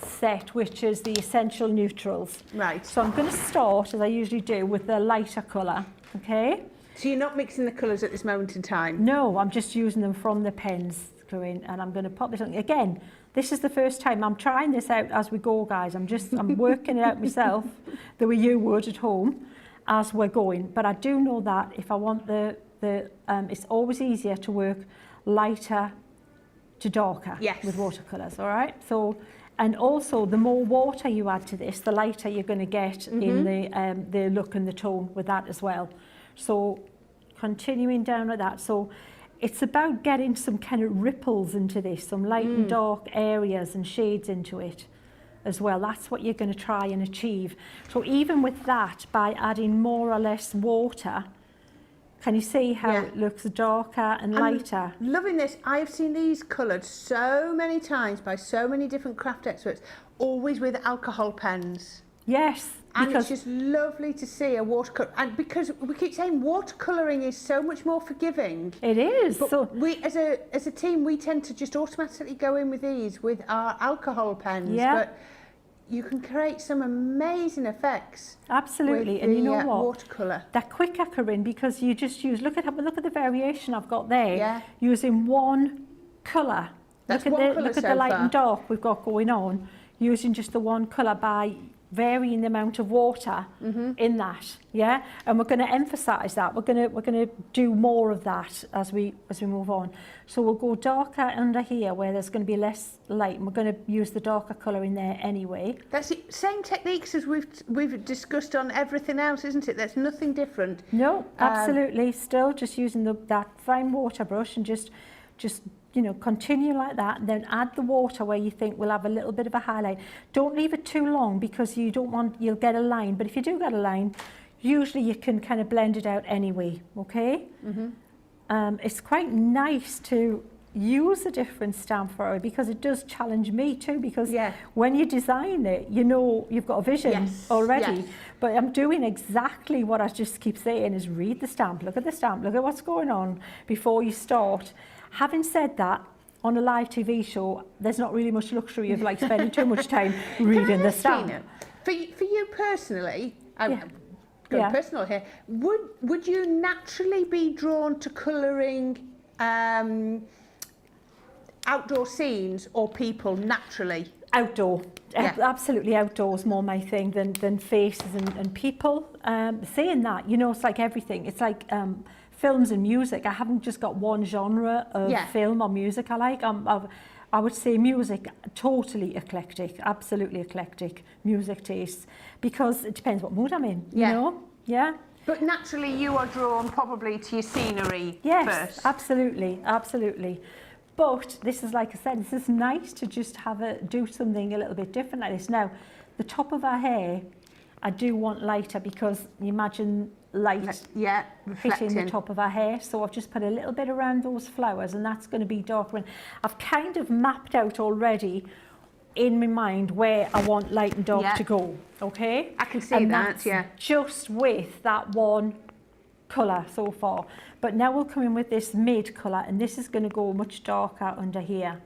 set, which is the essential neutrals. Right. So I'm going to start, as I usually do, with the lighter colour. Okay. So you're not mixing the colours at this moment in time? No, I'm just using them from the pens, Corrine, and I'm going to pop this on. Again, This is the first time I'm trying this out as we go, guys. I'm working it out myself the way you would at home as we're going. But I do know that if I want it's always easier to work lighter to darker with watercolours, all right? So, and also the more water you add to this, the lighter you're going to get in the look and the tone with that as well. So continuing down with that. So it's about getting some kind of ripples into this, some light and dark areas and shades into it as well. That's what you're going to try and achieve. So even with that, by adding more or less water, can you see how it looks darker and lighter? I'm loving this. I've seen these coloured so many times by so many different craft experts, always with alcohol pens. Yes. And it's just lovely to see a watercolour, and because we keep saying watercolouring is so much more forgiving. It is. But so we, as a team, we tend to just automatically go in with these with our alcohol pens. Yeah. But you can create some amazing effects. Absolutely, with and you know the, what? Watercolour. They're quicker, Corrine, because you just use. Look at the variation I've got there. Yeah. Using one colour. That's look one at colour the so light far. and dark we've got going on. Using just the one colour by varying the amount of water in that, yeah, and we're going to emphasize that. We're going to do more of that as we move on. So we'll go darker under here where there's going to be less light, and we're going to use the darker colour in there anyway. That's the same techniques as we've discussed on everything else, isn't it? There's nothing different. No, absolutely. Still just using that fine water brush and just you know, continue like that, and then add the water where you think we'll have a little bit of a highlight. Don't leave it too long because you'll get a line, but if you do get a line, usually you can kind of blend it out anyway, okay? It's quite nice to use a different stamp for it because it does challenge me too, because when you design it, you know you've got a vision already. But I'm doing exactly what I just keep saying is read the stamp, look at the stamp, look at what's going on before you start. Having said that, on a live TV show, there's not really much luxury of like spending too much time reading the stamp. For you personally, going personal here, would you naturally be drawn to colouring outdoor scenes or people naturally? Outdoor, absolutely outdoors more my thing than faces and people. Saying that, you know, it's like everything. It's like films and music. I haven't just got one genre of film or music I like. I would say music, totally eclectic, absolutely eclectic music tastes, because it depends what mood I'm in, you know? Yeah. But naturally you are drawn probably to your scenery first. Absolutely, absolutely. But this is, like I said, this is nice to just do something a little bit different like this. Now, the top of our hair, I do want lighter because you imagine light hitting the top of our hair. So I've just put a little bit around those flowers, and that's going to be darker. And I've kind of mapped out already in my mind where I want light and dark to go, okay? I can see and that, that's just with that one colour so far. But now we'll come in with this mid colour, and this is going to go much darker under here,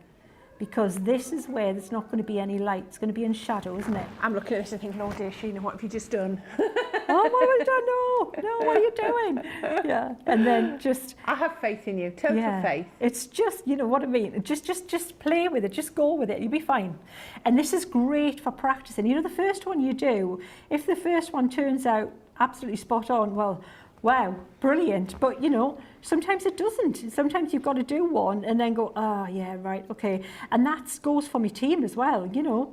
because this is where there's not going to be any light. It's going to be in shadow, isn't it? I'm looking at this and thinking, oh dear, Sheena, what have you just done? Oh, what have you done? No, what are you doing? Yeah, and then just... I have faith in you, total faith. It's just, you know what I mean? Just play with it, just go with it, you'll be fine. And this is great for practicing. You know, the first one you do, if the first one turns out absolutely spot on, well, wow, brilliant. But, you know, sometimes it doesn't. Sometimes you've got to do one and then go, oh, yeah, right, okay. And that goes for my team as well. You know,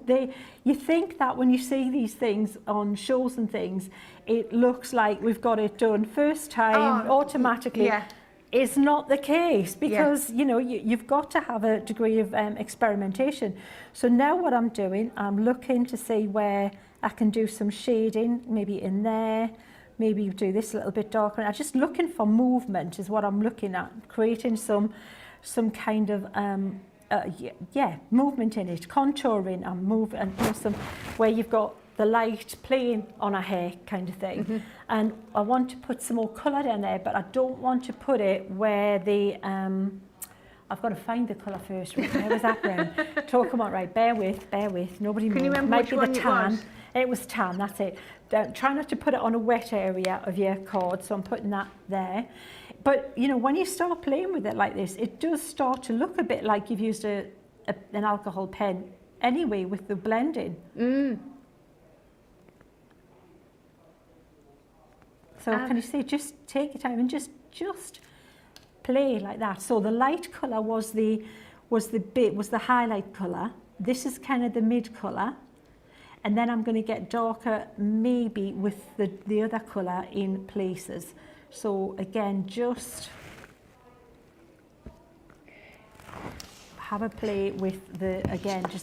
you think that when you see these things on shows and things, it looks like we've got it done first time automatically. Yeah. It's not the case, because, you know, you've got to have a degree of experimentation. So now what I'm doing, I'm looking to see where I can do some shading, maybe in there. Maybe do this a little bit darker. I'm just looking for movement is what I'm looking at, creating some kind of movement in it, contouring and move, and you know, some where you've got the light playing on a hair kind of thing. And I want to put some more colour in there, but I don't want to put it where the I've got to find the colour first. Where was that brown? Talk about, right, bear with. Nobody Can you remember might which be the one tan. it was? It was tan, that's it. Try not to put it on a wet area of your card, so I'm putting that there. But, you know, when you start playing with it like this, it does start to look a bit like you've used a an alcohol pen anyway with the blending. So can you see, just take your time and just play like that. So the light colour was the highlight colour. This is kind of the mid colour. And then I'm going to get darker maybe with the other colour in places. So again, just have a play with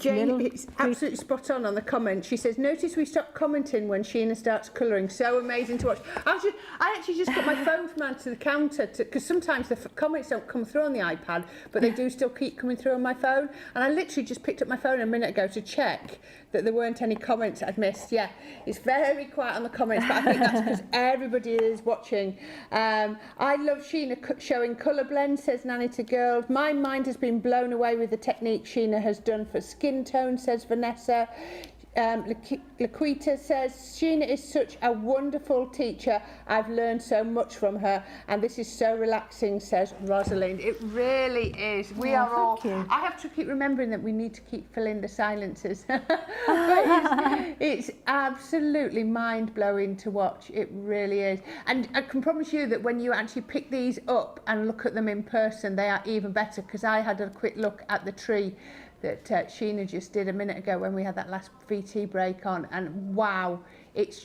Jane, it's absolutely spot on the comment. She says, notice we stop commenting when Sheena starts colouring. So amazing to watch. I actually just got my phone from under the counter because sometimes the comments don't come through on the iPad, but they do still keep coming through on my phone. And I literally just picked up my phone a minute ago to check that there weren't any comments I'd missed. Yeah, it's very quiet on the comments, but I think that's because everybody is watching. I love Sheena showing colour blends, says Nanny to Girls. My mind has been blown away with the technique Sheena has done for skin tone, says Vanessa. Laquita says, Sheena is such a wonderful teacher. I've learned so much from her, and this is so relaxing, says Rosalind. It really is. We are all... I have to keep remembering that we need to keep filling the silences. But it's absolutely mind-blowing to watch. It really is. And I can promise you that when you actually pick these up and look at them in person, they are even better, because I had a quick look at the tree that Sheena just did a minute ago when we had that last VT break on, and wow, it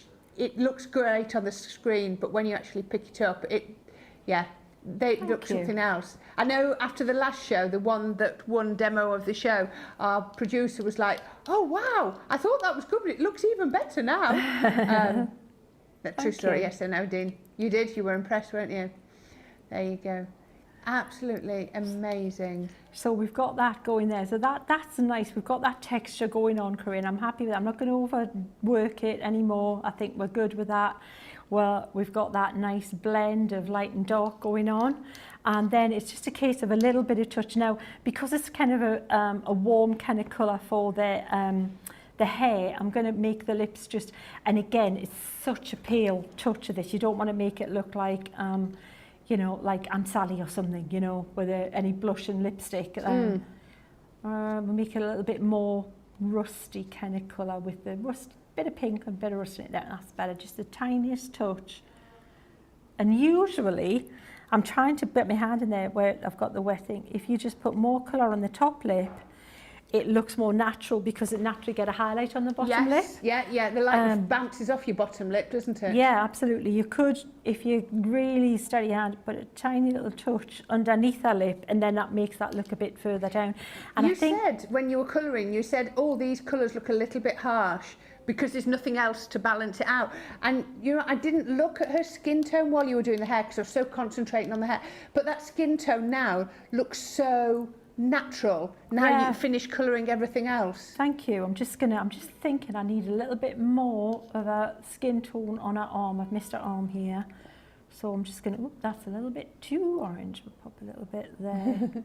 looks great on the screen, but when you actually pick it up, they look something else. I know after the last show, the one that won demo of the show, our producer was like, oh wow, I thought that was good, but it looks even better now. That's true story. Yes, I know, Dean. You did, you were impressed, weren't you? There you go. Absolutely amazing. So we've got that going there. So that's nice. We've got that texture going on, Corrine. I'm happy with that. I'm not going to overwork it anymore. I think we're good with that. Well, we've got that nice blend of light and dark going on. And then it's just a case of a little bit of touch. Now, because it's kind of a warm kind of colour for the hair, I'm going to make the lips just... And again, it's such a pale touch of this. You don't want to make it look like... you know, like Aunt Sally or something, you know, with any blush and lipstick. We'll make it a little bit more rusty kind of colour with the bit of pink and a bit of rust in it. That's better, just the tiniest touch. And usually, I'm trying to put my hand in there where I've got the wet thing. If you just put more colour on the top lip, it looks more natural because it naturally get a highlight on the bottom lip. Yeah, the light bounces off your bottom lip, doesn't it? Yeah, absolutely. You could, if you really steady your hand, put a tiny little touch underneath that lip, and then that makes that look a bit further down. And you said, when you were colouring, you said, oh, these colours look a little bit harsh because there's nothing else to balance it out. And, you know, I didn't look at her skin tone while you were doing the hair because I was so concentrating on the hair. But that skin tone now looks so... natural now you finish colouring everything else. Thank you. I'm just thinking I need a little bit more of a skin tone on her arm. I've missed her arm here, so I'm just gonna that's a little bit too orange. We'll pop a little bit there.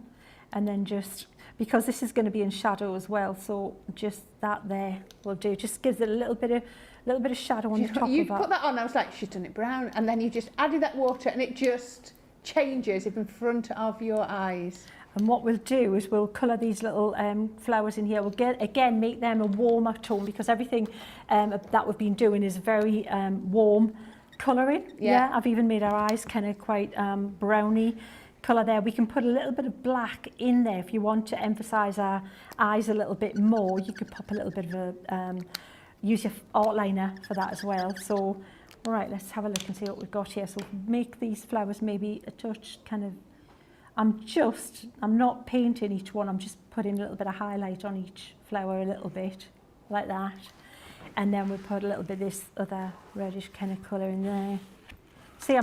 And then just because this is going to be in shadow as well, so just that there will do. Just gives it a little bit of shadow on the top of it. You put that on, I was like, she's done it brown, and then you just added that water and it just changes in front of your eyes. And what we'll do is we'll colour these little flowers in here. We'll make them a warmer tone because everything that we've been doing is very warm colouring. Yeah, I've even made our eyes kind of quite browny colour there. We can put a little bit of black in there if you want to emphasise our eyes a little bit more. You could pop a little bit of use your art liner for that as well. So, all right, let's have a look and see what we've got here. So make these flowers maybe a touch kind of... I'm not painting each one, I'm just putting a little bit of highlight on each flower a little bit, like that. And then we'll put a little bit of this other reddish kind of colour in there. See,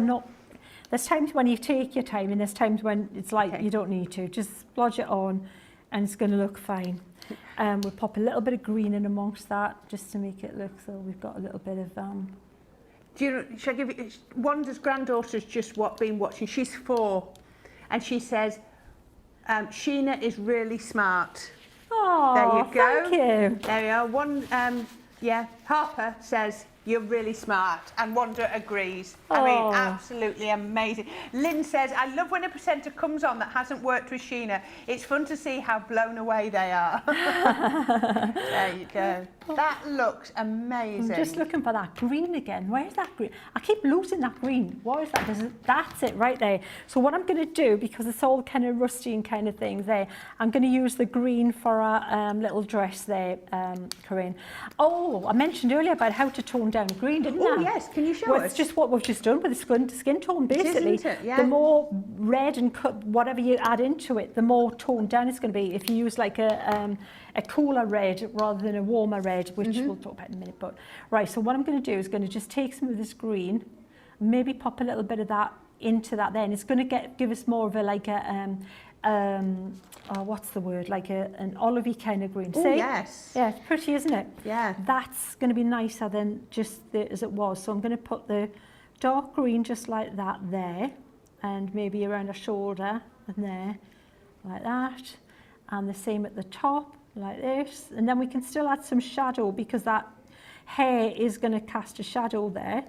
there's times when you take your time and there's times when it's like you don't need to. Just splodge it on and it's going to look fine. We'll pop a little bit of green in amongst that just to make it look so we've got a little bit of... Do you know, should I give you... Wanda's granddaughter's just been watching, she's 4. And she says, Sheena is really smart. Oh, there you go. Thank you. There you are. Harper says, You're really smart, and Wanda agrees. I mean, absolutely amazing. Lynn says, I love when a presenter comes on that hasn't worked with Sheena. It's fun to see how blown away they are. There you go. That looks amazing. I'm just looking for that green again. Where's that green? I keep losing that green. What is that? That's it right there. So what I'm going to do, because it's all kind of rusty and kind of things there, I'm going to use the green for a little dress there, Corrine. Oh, I mentioned earlier about how to tone down green, didn't I? Oh, yes. Can you show us? It's just what we've just done with the skin tone, basically. Isn't it? Yeah. The more red and whatever you add into it, the more toned down it's going to be. If you use like a cooler red rather than a warmer red, which we'll talk about in a minute. But right, so what I'm going to do is going to just take some of this green, maybe pop a little bit of that into that there, and it's going to give us more of a like a what's the word, like an olivey kind of green. Oh, see? yes. Yeah, it's pretty, isn't it? Yeah. That's going to be nicer than just as it was. So I'm going to put the dark green just like that there, and maybe around her shoulder and there, like that, and the same at the top, like this. And then we can still add some shadow because that hair is going to cast a shadow there.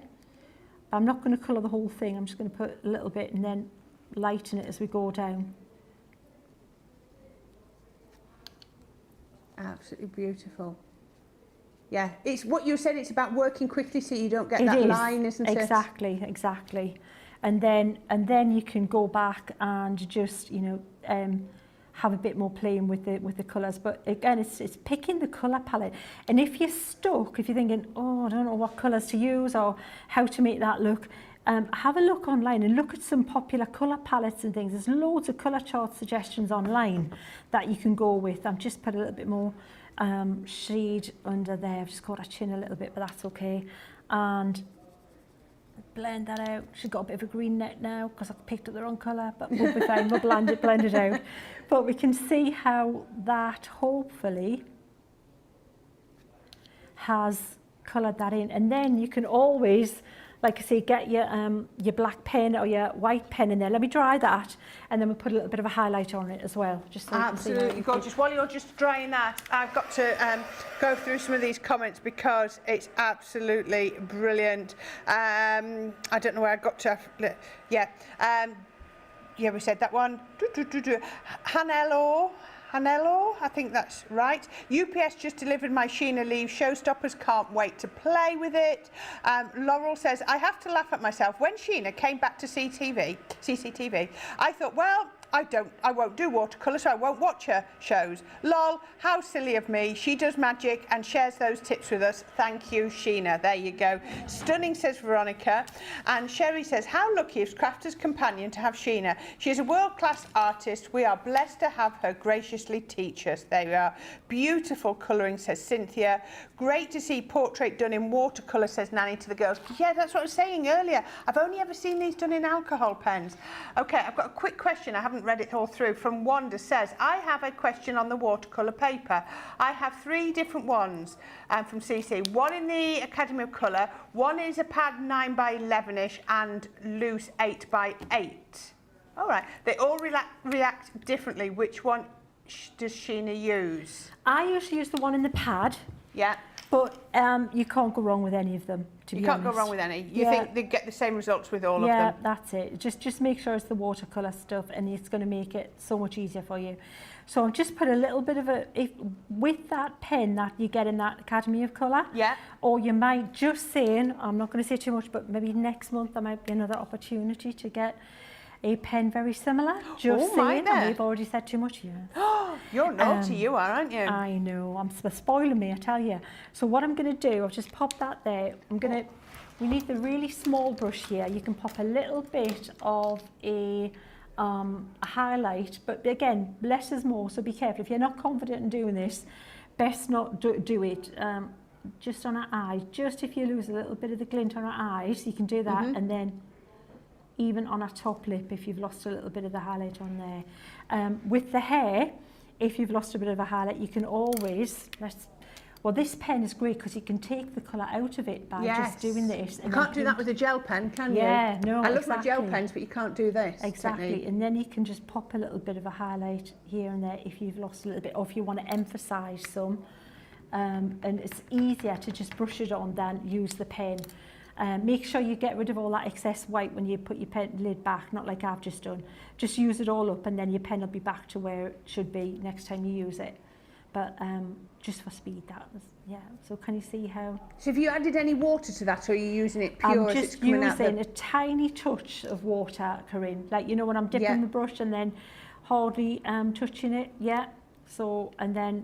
I'm not going to colour the whole thing. I'm just going to put a little bit and then lighten it as we go down. Absolutely beautiful. Yeah, it's what you said, it's about working quickly so you don't get that line, isn't it? Exactly. And then you can go back and just, have a bit more playing with the colours. But again, it's picking the colour palette. And if you're stuck, if you're thinking, oh, I don't know what colours to use or how to make that look, have a look online and look at some popular colour palettes and things. There's loads of colour chart suggestions online that you can go with. I've just put a little bit more shade under there. I've just got her chin a little bit, but that's okay. And blend that out. She's got a bit of a green neck now because I picked up the wrong colour, but we'll be fine. We'll blend it out. But we can see how that hopefully has coloured that in. And then you can always, like I say, get your black pen or your white pen in there. Let me dry that, and then we'll put a little bit of a highlight on it as well. Just so absolutely gorgeous. While you're just drying that, I've got to go through some of these comments because it's absolutely brilliant. I don't know where I got to. Yeah, we said that one. Hanello, I think that's right. UPS just delivered my Sheena Leave Showstoppers, can't wait to play with it. Laurel says, I have to laugh at myself. When Sheena came back to CCTV, I thought, well, I won't do watercolour, so I won't watch her shows. Lol, how silly of me. She does magic and shares those tips with us. Thank you, Sheena. There you go. Stunning, says Veronica. And Sherry says, how lucky is Crafter's Companion to have Sheena. She is a world-class artist. We are blessed to have her graciously teach us. There we are. Beautiful colouring, says Cynthia. Great to see portrait done in watercolour, says Nanny to the girls. Yeah, that's what I was saying earlier. I've only ever seen these done in alcohol pens. Okay, I've got a quick question. I haven't read it all through. From Wanda says, I have a question on the watercolour paper. I have 3 different ones from CC. One in the Academy of Colour, one is a pad 9 by 11ish and loose 8 by 8. All right, they all react differently. Which one does Sheena use? I usually use the one in the pad. Yeah. But you can't go wrong with any of them, to be honest. You can't go wrong with any. You think they get the same results with all of them? Yeah, that's it. Just make sure it's the watercolour stuff, and it's going to make it so much easier for you. So I've just put a little bit of with that pen that you get in that Academy of Colour. Yeah. Or you might just say, I'm not going to say too much, but maybe next month there might be another opportunity to get a pen very similar. Just saying, and we've already said too much here. You're naughty, you are, aren't you? I know, I'm spoiling me, I tell you. So what I'm going to do, I'll just pop that there. We need the really small brush here. You can pop a little bit of a highlight, but again, less is more, so be careful. If you're not confident in doing this, best not do it. Just on her eyes, just if you lose a little bit of the glint on her eyes, you can do that, and then even on her top lip if you've lost a little bit of the highlight on there. With the hair, if you've lost a bit of a highlight, you can always, this pen is great because you can take the colour out of it by just doing this. You can't do that with a gel pen, can you? Yeah, no, I love my gel pens, but you can't do this. Exactly, technique. and then you can just pop a little bit of a highlight here and there if you've lost a little bit, or if you want to emphasise some. and it's easier to just brush it on than use the pen. Make sure you get rid of all that excess white when you put your pen lid back, not like I've just done. Just use it all up and then your pen will be back to where it should be next time you use it. But just for speed, that was, yeah. So can you see how? So have you added any water to that, or are you using it pure? I'm as it's just coming out using a tiny touch of water, Corrine. Like, you know, when I'm dipping the brush and then hardly touching it, yeah. So, and then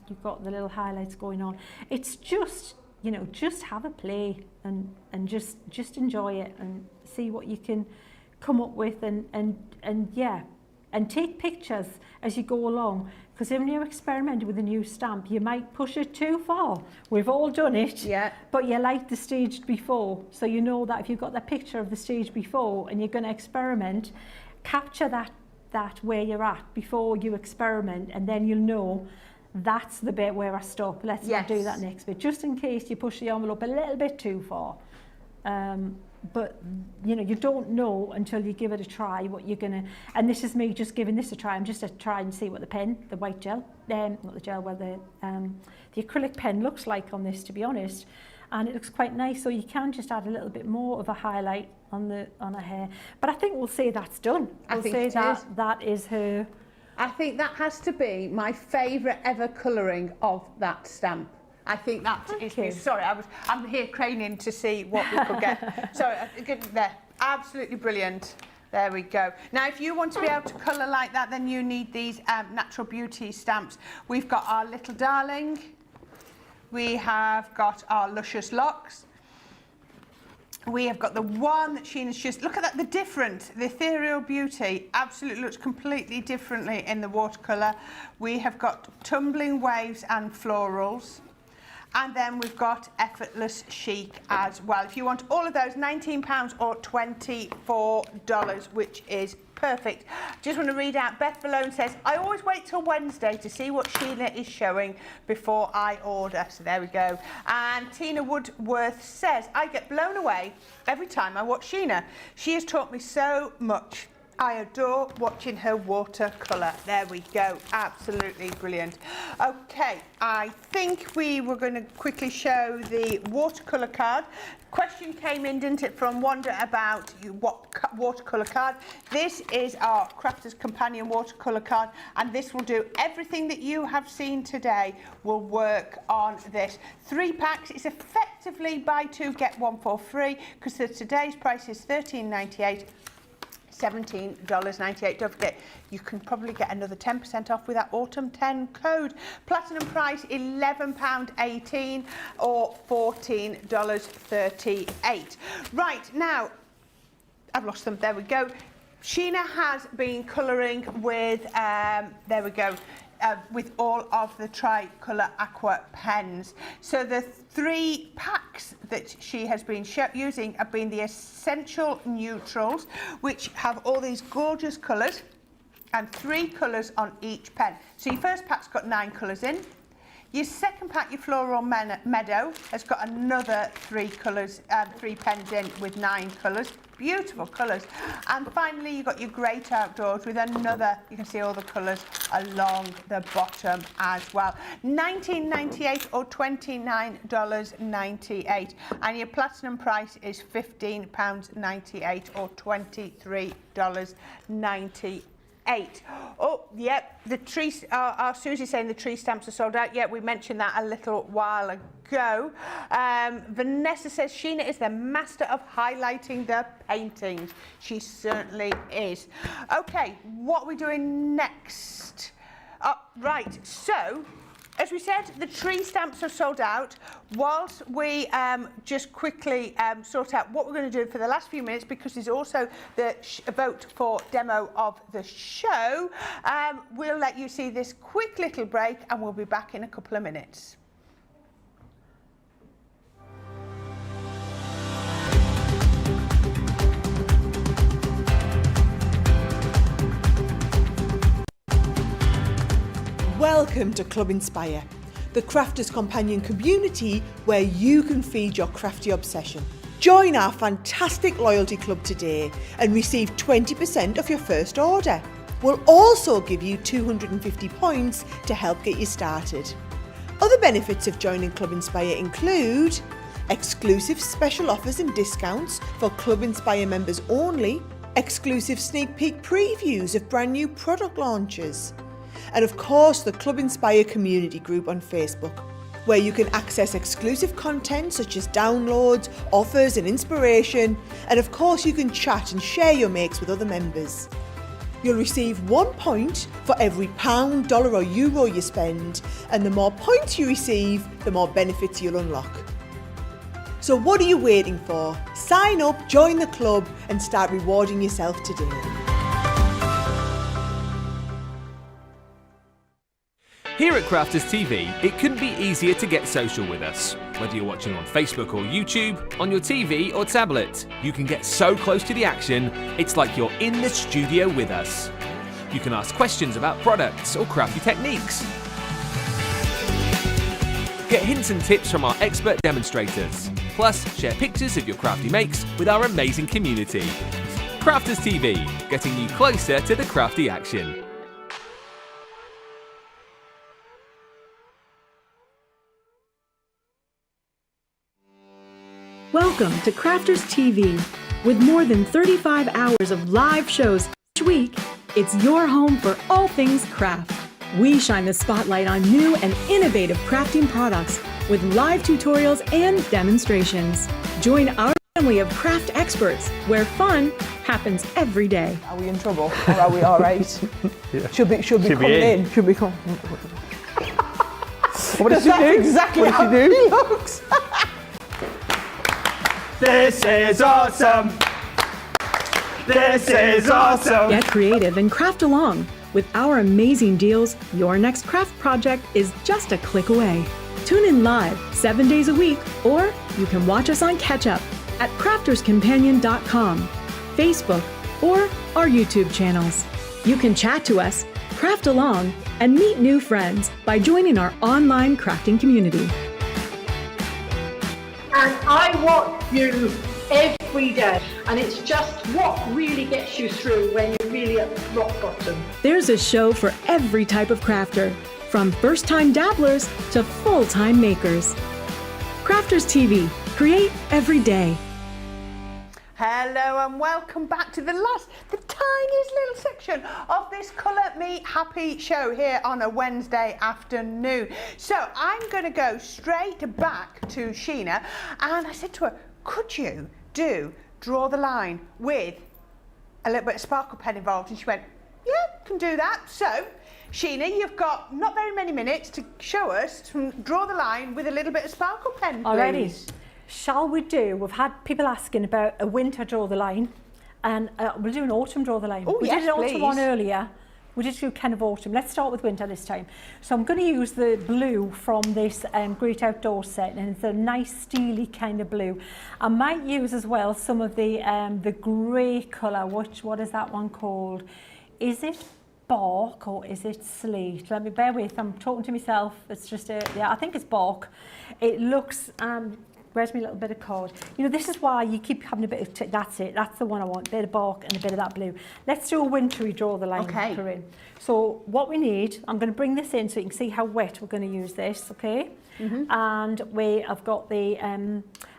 you've got the little highlights going on. It's just, you know, just have a play and just enjoy it and see what you can come up with and yeah, and take pictures as you go along, because when you're experimenting with a new stamp, you might push it too far. We've all done it, yeah. But you like the stage before, so you know that if you've got the picture of the stage before and you're going to experiment, capture that where you're at before you experiment, and then you'll know that's the bit where I stop. Let's not do that next bit, just in case you push the envelope a little bit too far. But you know, you don't know until you give it a try what you're gonna. And this is me just giving this a try. I'm just to try and see what the white gel, not the gel, where the acrylic pen looks like on this, to be honest. And it looks quite nice. So you can just add a little bit more of a highlight on her hair. But I think we'll say that's done. We'll say that is her. I think that has to be my favourite ever colouring of that stamp. I think that is. Sorry, I'm here craning to see what we could get. Sorry, good there. Absolutely brilliant. There we go. Now, if you want to be able to colour like that, then you need these Natural Beauty stamps. We've got our Little Darling. We have got our Luscious Locks. We have got the one that Sheena's just, look at that, the Ethereal Beauty, absolutely looks completely differently in the watercolour. We have got Tumbling Waves and Florals. And then we've got Effortless Chic as well. If you want all of those, £19 or $24, which is perfect. Just want to read out, Beth Malone says, I always wait till Wednesday to see what Sheena is showing before I order. So there we go. And Tina Woodworth says, I get blown away every time I watch Sheena. She has taught me so much. I adore watching her watercolour. There we go. Absolutely brilliant. Okay, I think we were going to quickly show the watercolour card. Question came in, didn't it, from Wanda about what watercolour card. This is our Crafter's Companion watercolour card, and this will do everything that you have seen today will work on this. 3 packs. It's effectively buy 2, get 1 for free, because today's price is $13.98. $17.98. Don't forget, you can probably get another 10% off with that Autumn 10 code. Platinum price £11.18 or $14.38. Right, now, I've lost them. There we go. Sheena has been colouring with, there we go, with all of the Tricolour Aqua pens. So the 3 packs that she has been using have been the Essential Neutrals, which have all these gorgeous colours and 3 colours on each pen. So your first pack's got 9 colours in. Your second pack, your Floral Meadow, has got another 3 colours, 3 pens in with 9 colours. Beautiful colours. And finally, you've got your Great Outdoors with another, you can see all the colours along the bottom as well. $19.98 or $29.98. And your platinum price is £15.98 or $23.98. Oh, yep, the tree, our Susie's saying the tree stamps are sold out. Yeah, we mentioned that a little while ago. Vanessa says Sheena is the master of highlighting the paintings. She certainly is. Okay, what are we doing next? Right, so, as we said, the tree stamps are sold out. Whilst we just quickly sort out what we're going to do for the last few minutes, because there's also the vote for demo of the show, we'll let you see this quick little break and we'll be back in a couple of minutes. Welcome to Club Inspire, the Crafters Companion community where you can feed your crafty obsession. Join our fantastic loyalty club today and receive 20% of your first order. will also give you 250 points to help get you started. Other benefits of joining Club Inspire include exclusive special offers and discounts for Club Inspire members only, exclusive sneak peek previews of brand new product launches, and of course the Club Inspire community group on Facebook, where you can access exclusive content such as downloads, offers and inspiration, and of course you can chat and share your makes with other members. You'll receive 1 point for every pound, dollar or euro you spend, and the more points you receive, the more benefits you'll unlock. So what are you waiting for? Sign up, join the club and start rewarding yourself today. Here at Crafters TV, it couldn't be easier to get social with us. Whether you're watching on Facebook or YouTube, on your TV or tablet, you can get so close to the action, it's like you're in the studio with us. You can ask questions about products or crafty techniques. Get hints and tips from our expert demonstrators. Plus, share pictures of your crafty makes with our amazing community. Crafters TV, getting you closer to the crafty action. Welcome to Crafters TV. With more than 35 hours of live shows each week, it's your home for all things craft. We shine the spotlight on new and innovative crafting products with live tutorials and demonstrations. Join our family of craft experts where fun happens every day. Are we in trouble or are we all right? Yeah. Should be coming in. Should be coming. What does she do? Exactly What does how she do? he looks. This is awesome! This is awesome! Get creative and craft along. With our amazing deals, your next craft project is just a click away. Tune in live 7 days a week, or you can watch us on Catch Up at crafterscompanion.com, Facebook, or our YouTube channels. You can chat to us, craft along, and meet new friends by joining our online crafting community. And I watch you every day, and it's just what really gets you through when you're really at rock bottom. There's a show for every type of crafter, from first-time dabblers to full-time makers. Crafters TV, create every day. Hello and welcome back to the tiniest little section of this Colour Me Happy show here on a Wednesday afternoon. So I'm going to go straight back to Sheena, and I said to her, could you draw the line with a little bit of sparkle pen involved? And she went, yeah, can do that. So Sheena, you've got not very many minutes to show us, draw the line with a little bit of sparkle pen, please. Alrighty. Shall we do, we've had people asking about a winter draw the line, and we'll do an autumn draw the line. Oh, we yes, did an autumn please. one earlier. We did do kind of autumn. Let's start with winter this time. So I'm going to use the blue from this Great Outdoor set, and it's a nice steely kind of blue. I might use as well some of the grey colour. What is that one called? Is it bark or is it slate? Let me bear with. I'm talking to myself. It's just yeah, I think it's bark. It looks. Where's my little bit of card? You know, this is why you keep having a bit of, that's it, that's the one I want, a bit of bark and a bit of that blue. Let's do a wintry draw the line, okay. Corrine. So what we need, I'm going to bring this in so you can see how wet we're going to use this, okay? And I've got the,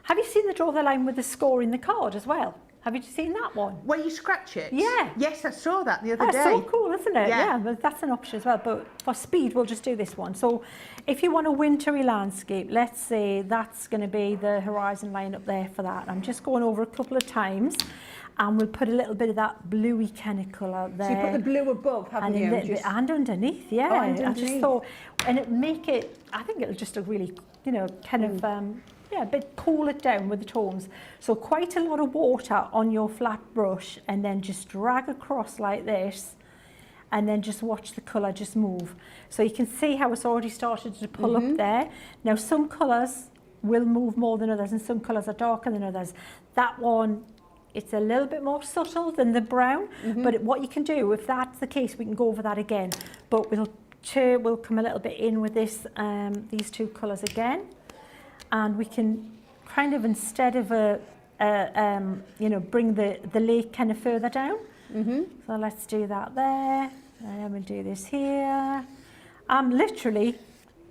have you seen the draw the line with the score in the card as well? Have you seen that one? Where you scratch it? Yeah. Yes, I saw that the other day. That's so cool, isn't it? Yeah. But that's an option as well. But for speed, we'll just do this one. So if you want a wintry landscape, let's say that's going to be the horizon line up there for that. I'm just going over a couple of times, and we'll put a little bit of that bluey kind of colour there. So you put the blue above, haven't you? And underneath, yeah. Oh, and I just underneath. thought, and it make it, I think it'll just look really, you know, kind of, yeah, a bit cool it down with the tones. So quite a lot of water on your flat brush, and then just drag across like this, and then just watch the colour just move. So you can see how it's already started to pull up there. Now some colours will move more than others, and some colours are darker than others. That one, it's a little bit more subtle than the brown, but what you can do, if that's the case, we can go over that again. But we'll come a little bit in with this, these two colours again. And we can kind of, instead of you know, bring the lake kind of further down, So let's do that there, and then we'll do this here. I'm literally,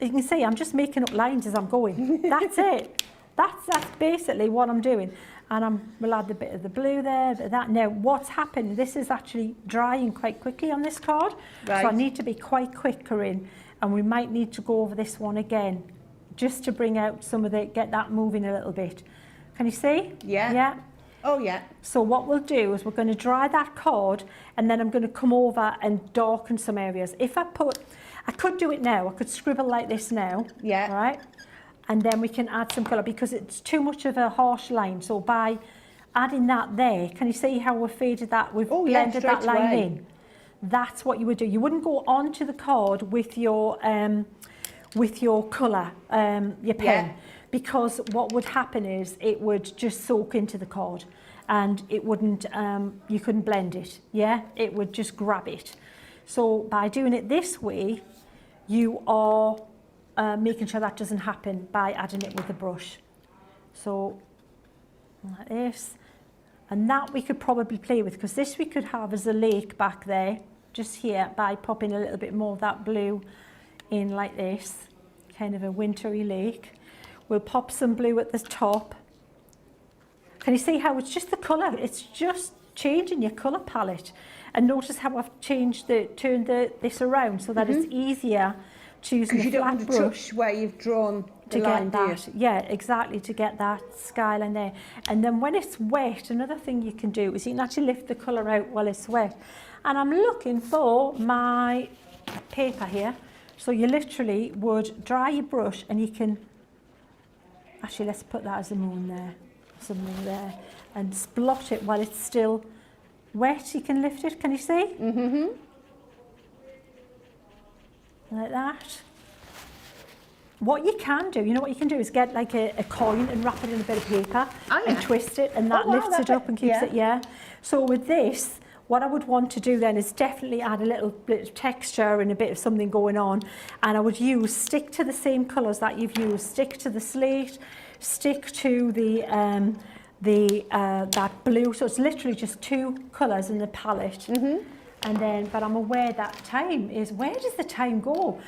you can see, I'm just making up lines as I'm going. That's it. That's basically what I'm doing. And we'll add a bit of the blue there, but that. Now, what's happened, this is actually drying quite quickly on this card. Right. So I need to be quite quick, Corrine, and we might need to go over this one again, just to bring out some of get that moving a little bit. Can you see? Yeah. Yeah. Oh, yeah. So what we'll do is we're going to dry that card, and then I'm going to come over and darken some areas. If I could do it now, I could scribble like this now. Yeah. Right? And then we can add some colour because it's too much of a harsh line. So by adding that there, can you see how we've faded that? We've blended that line in. That's what you would do. You wouldn't go onto the card with your colour, your pen, because what would happen is it would just soak into the card, and it wouldn't. You couldn't blend it. Yeah, it would just grab it. So by doing it this way, you are making sure that doesn't happen by adding it with a brush. So like this, and that we could probably play with, because this we could have as a lake back there, just here, by popping a little bit more of that blue in like this, kind of a wintry lake. We'll pop some blue at the top. Can you see how it's just the colour? It's just changing your colour palette. And notice how I've turned this around so that it's easier to use a flat brush. Touch where you've drawn the line, to get that. Yeah, exactly, to get that skyline there. And then when it's wet, another thing you can do is you can actually lift the colour out while it's wet. And I'm looking for my paper here. So you literally would dry your brush, and you can, actually let's put that as a moon there, something there, and splot it while it's still wet. You can lift it, can you see? Mm-hmm. Like that. What you can do, you know what you can do is get like a coin and wrap it in a bit of paper and twist it, and that lifts it up and keeps it, So with this, what I would want to do then is definitely add a little bit of texture and a bit of something going on, and I would stick to the same colours that you've used, stick to the slate, stick to that blue, so it's literally just 2 colours in the palette. And then, but I'm aware that time is, where does the time go?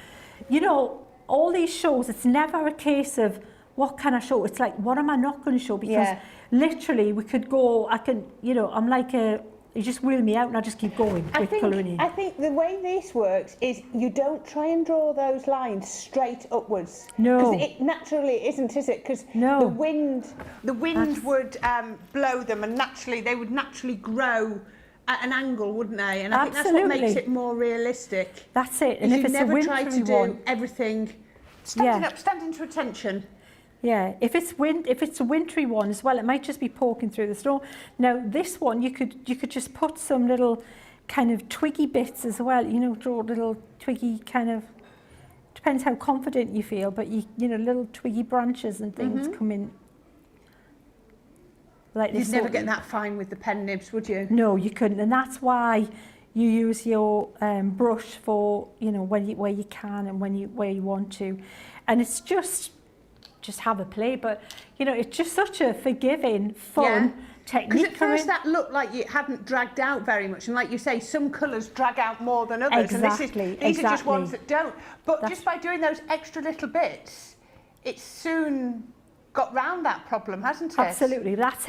You know, all these shows, it's never a case of what can I show? It's like, what am I not going to show? Because literally we could go, I'm like you just wheel me out and I just keep going with colouring in. I think the way this works is you don't try and draw those lines straight upwards. No. Because it naturally isn't, is it? Because the wind would blow them, and they would naturally grow at an angle, wouldn't they? And I think that's what makes it more realistic. That's it. And if it's never a try to do everything standing to attention. Yeah, if it's a wintry one as well, it might just be poking through the snow. Now this one, you could just put some little kind of twiggy bits as well. You know, draw little twiggy kind of, depends how confident you feel, but you know, little twiggy branches and things come in. Like You'd never get that fine with the pen nibs, would you? No, you couldn't, and that's why you use your brush for, you know, where you can and where you want to, and it's just have a play. But you know, it's just such a forgiving, fun technique. Because at first that looked like it hadn't dragged out very much, and like you say, some colours drag out more than others. Exactly. And these are just ones that don't. But just by doing those extra little bits, it's soon got round that problem, hasn't it? Absolutely, that's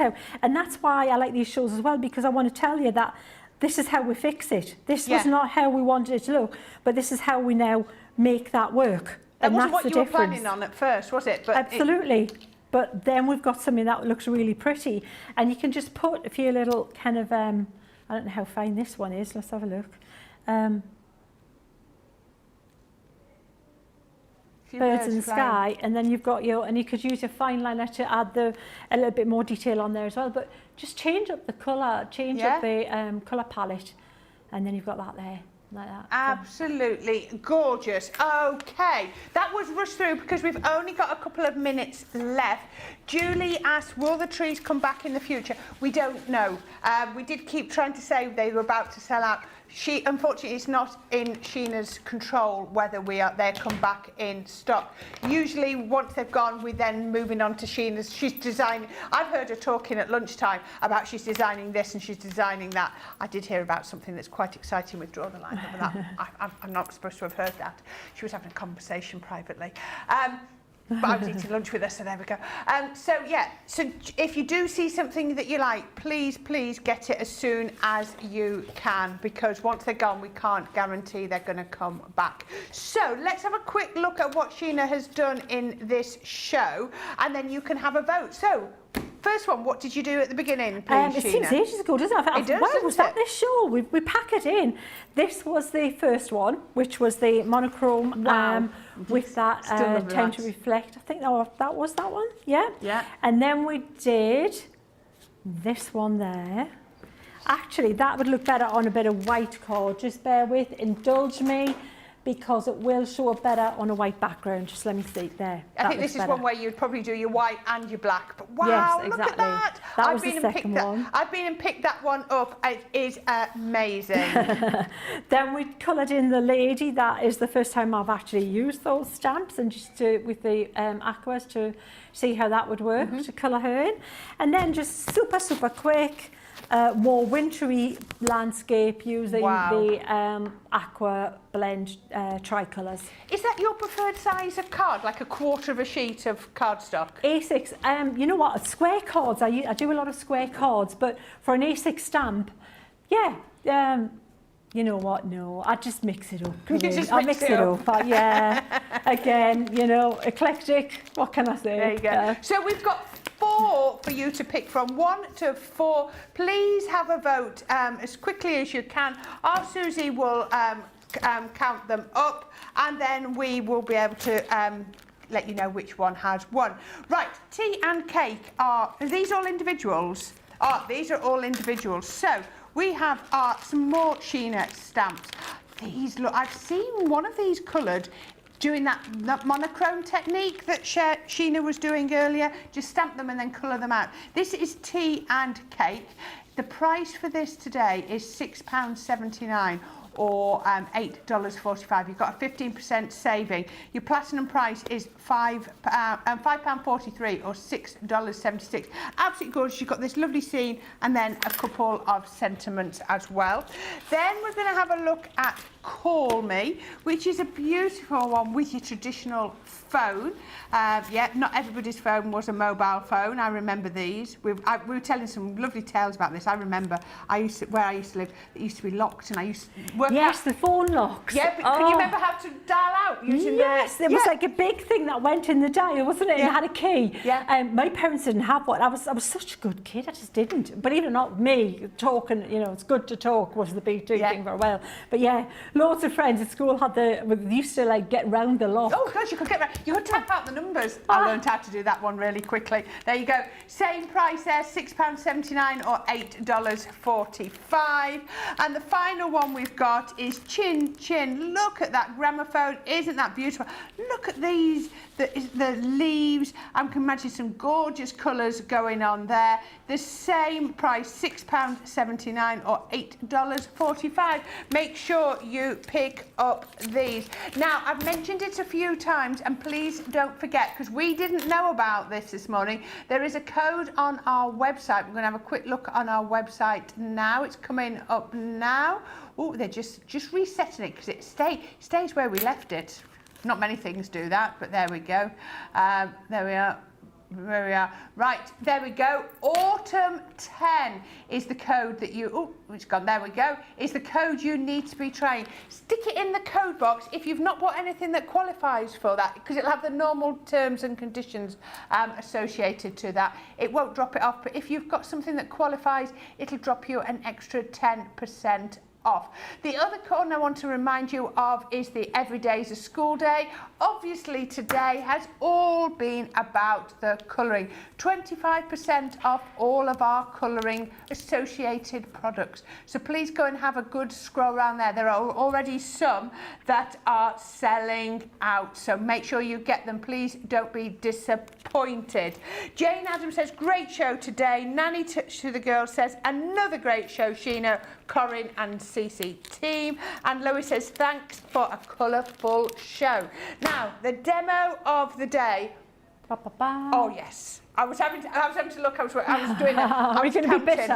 why I like these shows as well, because I want to tell you that this is how we fix it. This was not how we wanted it to look, but this is how we now make that work. That wasn't what you were planning on at first, was it? But absolutely. But then we've got something that looks really pretty, and you can just put a few little kind of, I don't know how fine this one is, let's have a look. Birds in the sky, and then you've got and you could use your fine liner to add a little bit more detail on there as well, but just change up the colour, change up the colour palette, and then you've got that there, like that. Absolutely gorgeous. Okay, that was rushed through because we've only got a couple of minutes left. Julie asked, will the trees come back in the future? We don't know. We did keep trying to say they were about to sell out. Unfortunately, it's not in Sheena's control whether they come back in stock. Usually, once they've gone, we then moving on to Sheena's. She's designing. I've heard her talking at lunchtime about she's designing this and she's designing that. I did hear about something that's quite exciting with Draw the Line. But I'm not supposed to have heard that. She was having a conversation privately. But I was eating lunch with her, so there we go. So if you do see something that you like, please get it as soon as you can, because once they're gone, we can't guarantee they're going to come back. So let's have a quick look at what Sheena has done in this show, and then you can have a vote. So, first one, what did you do at the beginning, please, It Sheena? seems ages ago, doesn't it? It does, wow, doesn't was that it? this show? We pack it in. This was the first one, which was the monochrome with that Time to Reflect. I think that was that one, yeah? Yeah. And then we did this one there. Actually, that would look better on a bit of white card. Just bear with, indulge me, because it will show up better on a white background. Just let me see there. I think this is one where you'd probably do your white and your black. But wow, yes, look exactly. at that! That was the second one. I've been and picked that one up. It is amazing. Then we coloured in the lady. That is the first time I've actually used those stamps, and just with the aquas to see how that would work to colour her in. And then just super quick. More wintry landscape using the aqua blend tricolours. Is that your preferred size of card, like a quarter of a sheet of cardstock? A6, you know what, square cards, I do a lot of square cards, but for an A6 stamp, yeah, you know what, no, I just mix it up. I'll mix it up. Yeah, again, you know, eclectic, what can I say? There you go. So we've got 4 for you to pick from, 1 to 4. Please have a vote as quickly as you can. Our Susie will count them up, and then we will be able to let you know which one has won. Right, tea and cake are these all individuals? These are all individuals. So we have some more Sheena stamps. These look, I've seen one of these coloured doing that monochrome technique that Sheena was doing earlier. Just stamp them and then colour them out. This is tea and cake. The price for this today is £6.79 or $8.45. You've got a 15% saving. Your platinum price is £5.43 or $6.76. Absolutely gorgeous. You've got this lovely scene and then a couple of sentiments as well. Then we're going to have a look at Call Me, which is a beautiful one with your traditional phone. Not everybody's phone was a mobile phone. I remember these. We were telling some lovely tales about this. I remember where I used to live, it used to be locked, and I used to work out. The phone locks. Yeah, but can you remember how to dial out using there was like a big thing that went in the dial, wasn't it? And it had a key. Yeah. My parents didn't have one. I was such a good kid, I just didn't. But even not me, talking, you know, it's good to talk was the big thing for a while. But yeah, loads of friends at school had they used to like get round the lock. Oh gosh, you could type out the numbers. I learned how to do that one really quickly. There you go. Same price there, £6.79 or $8.45. And the final one we've got is Chin Chin. Look at that gramophone. Isn't that beautiful? Look at these, the leaves. I can imagine some gorgeous colours going on there. The same price, £6.79 or $8.45. Make sure you pick up these. Now, I've mentioned it a few times, and please don't forget, because we didn't know about this morning, there is a code on our website. We're going to have a quick look on our website now. It's coming up now. Oh, they're just resetting it because it stays where we left it. Not many things do that, but there we go. There we are. There we are. Right, there we go. Autumn 10 is the code that you... Oh, it's gone. There we go. Is the code you need to be trying. Stick it in the code box if you've not bought anything that qualifies for that, because it'll have the normal terms and conditions associated to that. It won't drop it off, but if you've got something that qualifies, it'll drop you an extra 10% off. The other code I want to remind you of is the Every Day's a School Day. Obviously today has all been about the colouring. 25% off all of our colouring associated products. So please go and have a good scroll around there. There are already some that are selling out. So make sure you get them. Please don't be disappointed. Jane Adams says, great show today. Nanny to the Girl says, another great show, Sheena. Corrine and Cece team. And Lois says, thanks for a colourful show. Now, the demo of the day. Oh, yes. I was having to look, I was doing it. I was counting.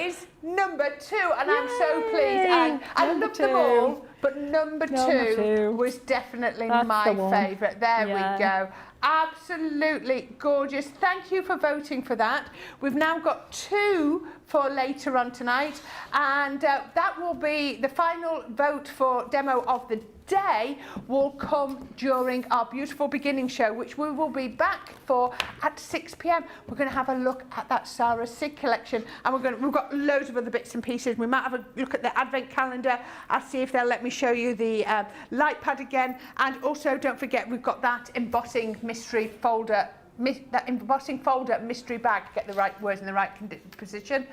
Is number 2, and I'm so pleased. And I love them all, but number two was definitely my favourite. There we go. Absolutely gorgeous. Thank you for voting for that. We've now got 2 for later on tonight, and that will be the final vote for demo of the day will come during our beautiful beginning show, which we will be back for at 6 p.m. We're going to have a look at that Sarah Sig collection, and we've got loads of other bits and pieces. We might have a look at the advent calendar. I'll see if they'll let me show you the light pad again, and also don't forget we've got that embossing mystery folder. That embossing folder mystery bag, get the right words in the right position.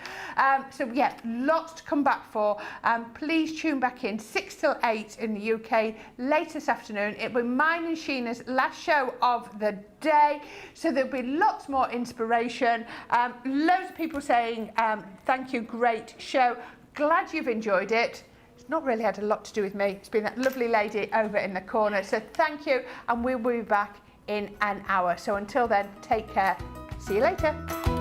So yeah, lots to come back for. Please tune back in 6 till 8 in the UK later this afternoon. It'll be mine and Sheena's last show of the day, so there'll be lots more inspiration. Loads of people saying thank you, great show, glad you've enjoyed it. Not really had a lot to do with me. It's been that lovely lady over in the corner, so thank you, and we'll be back in an hour. So until then, take care. See you later.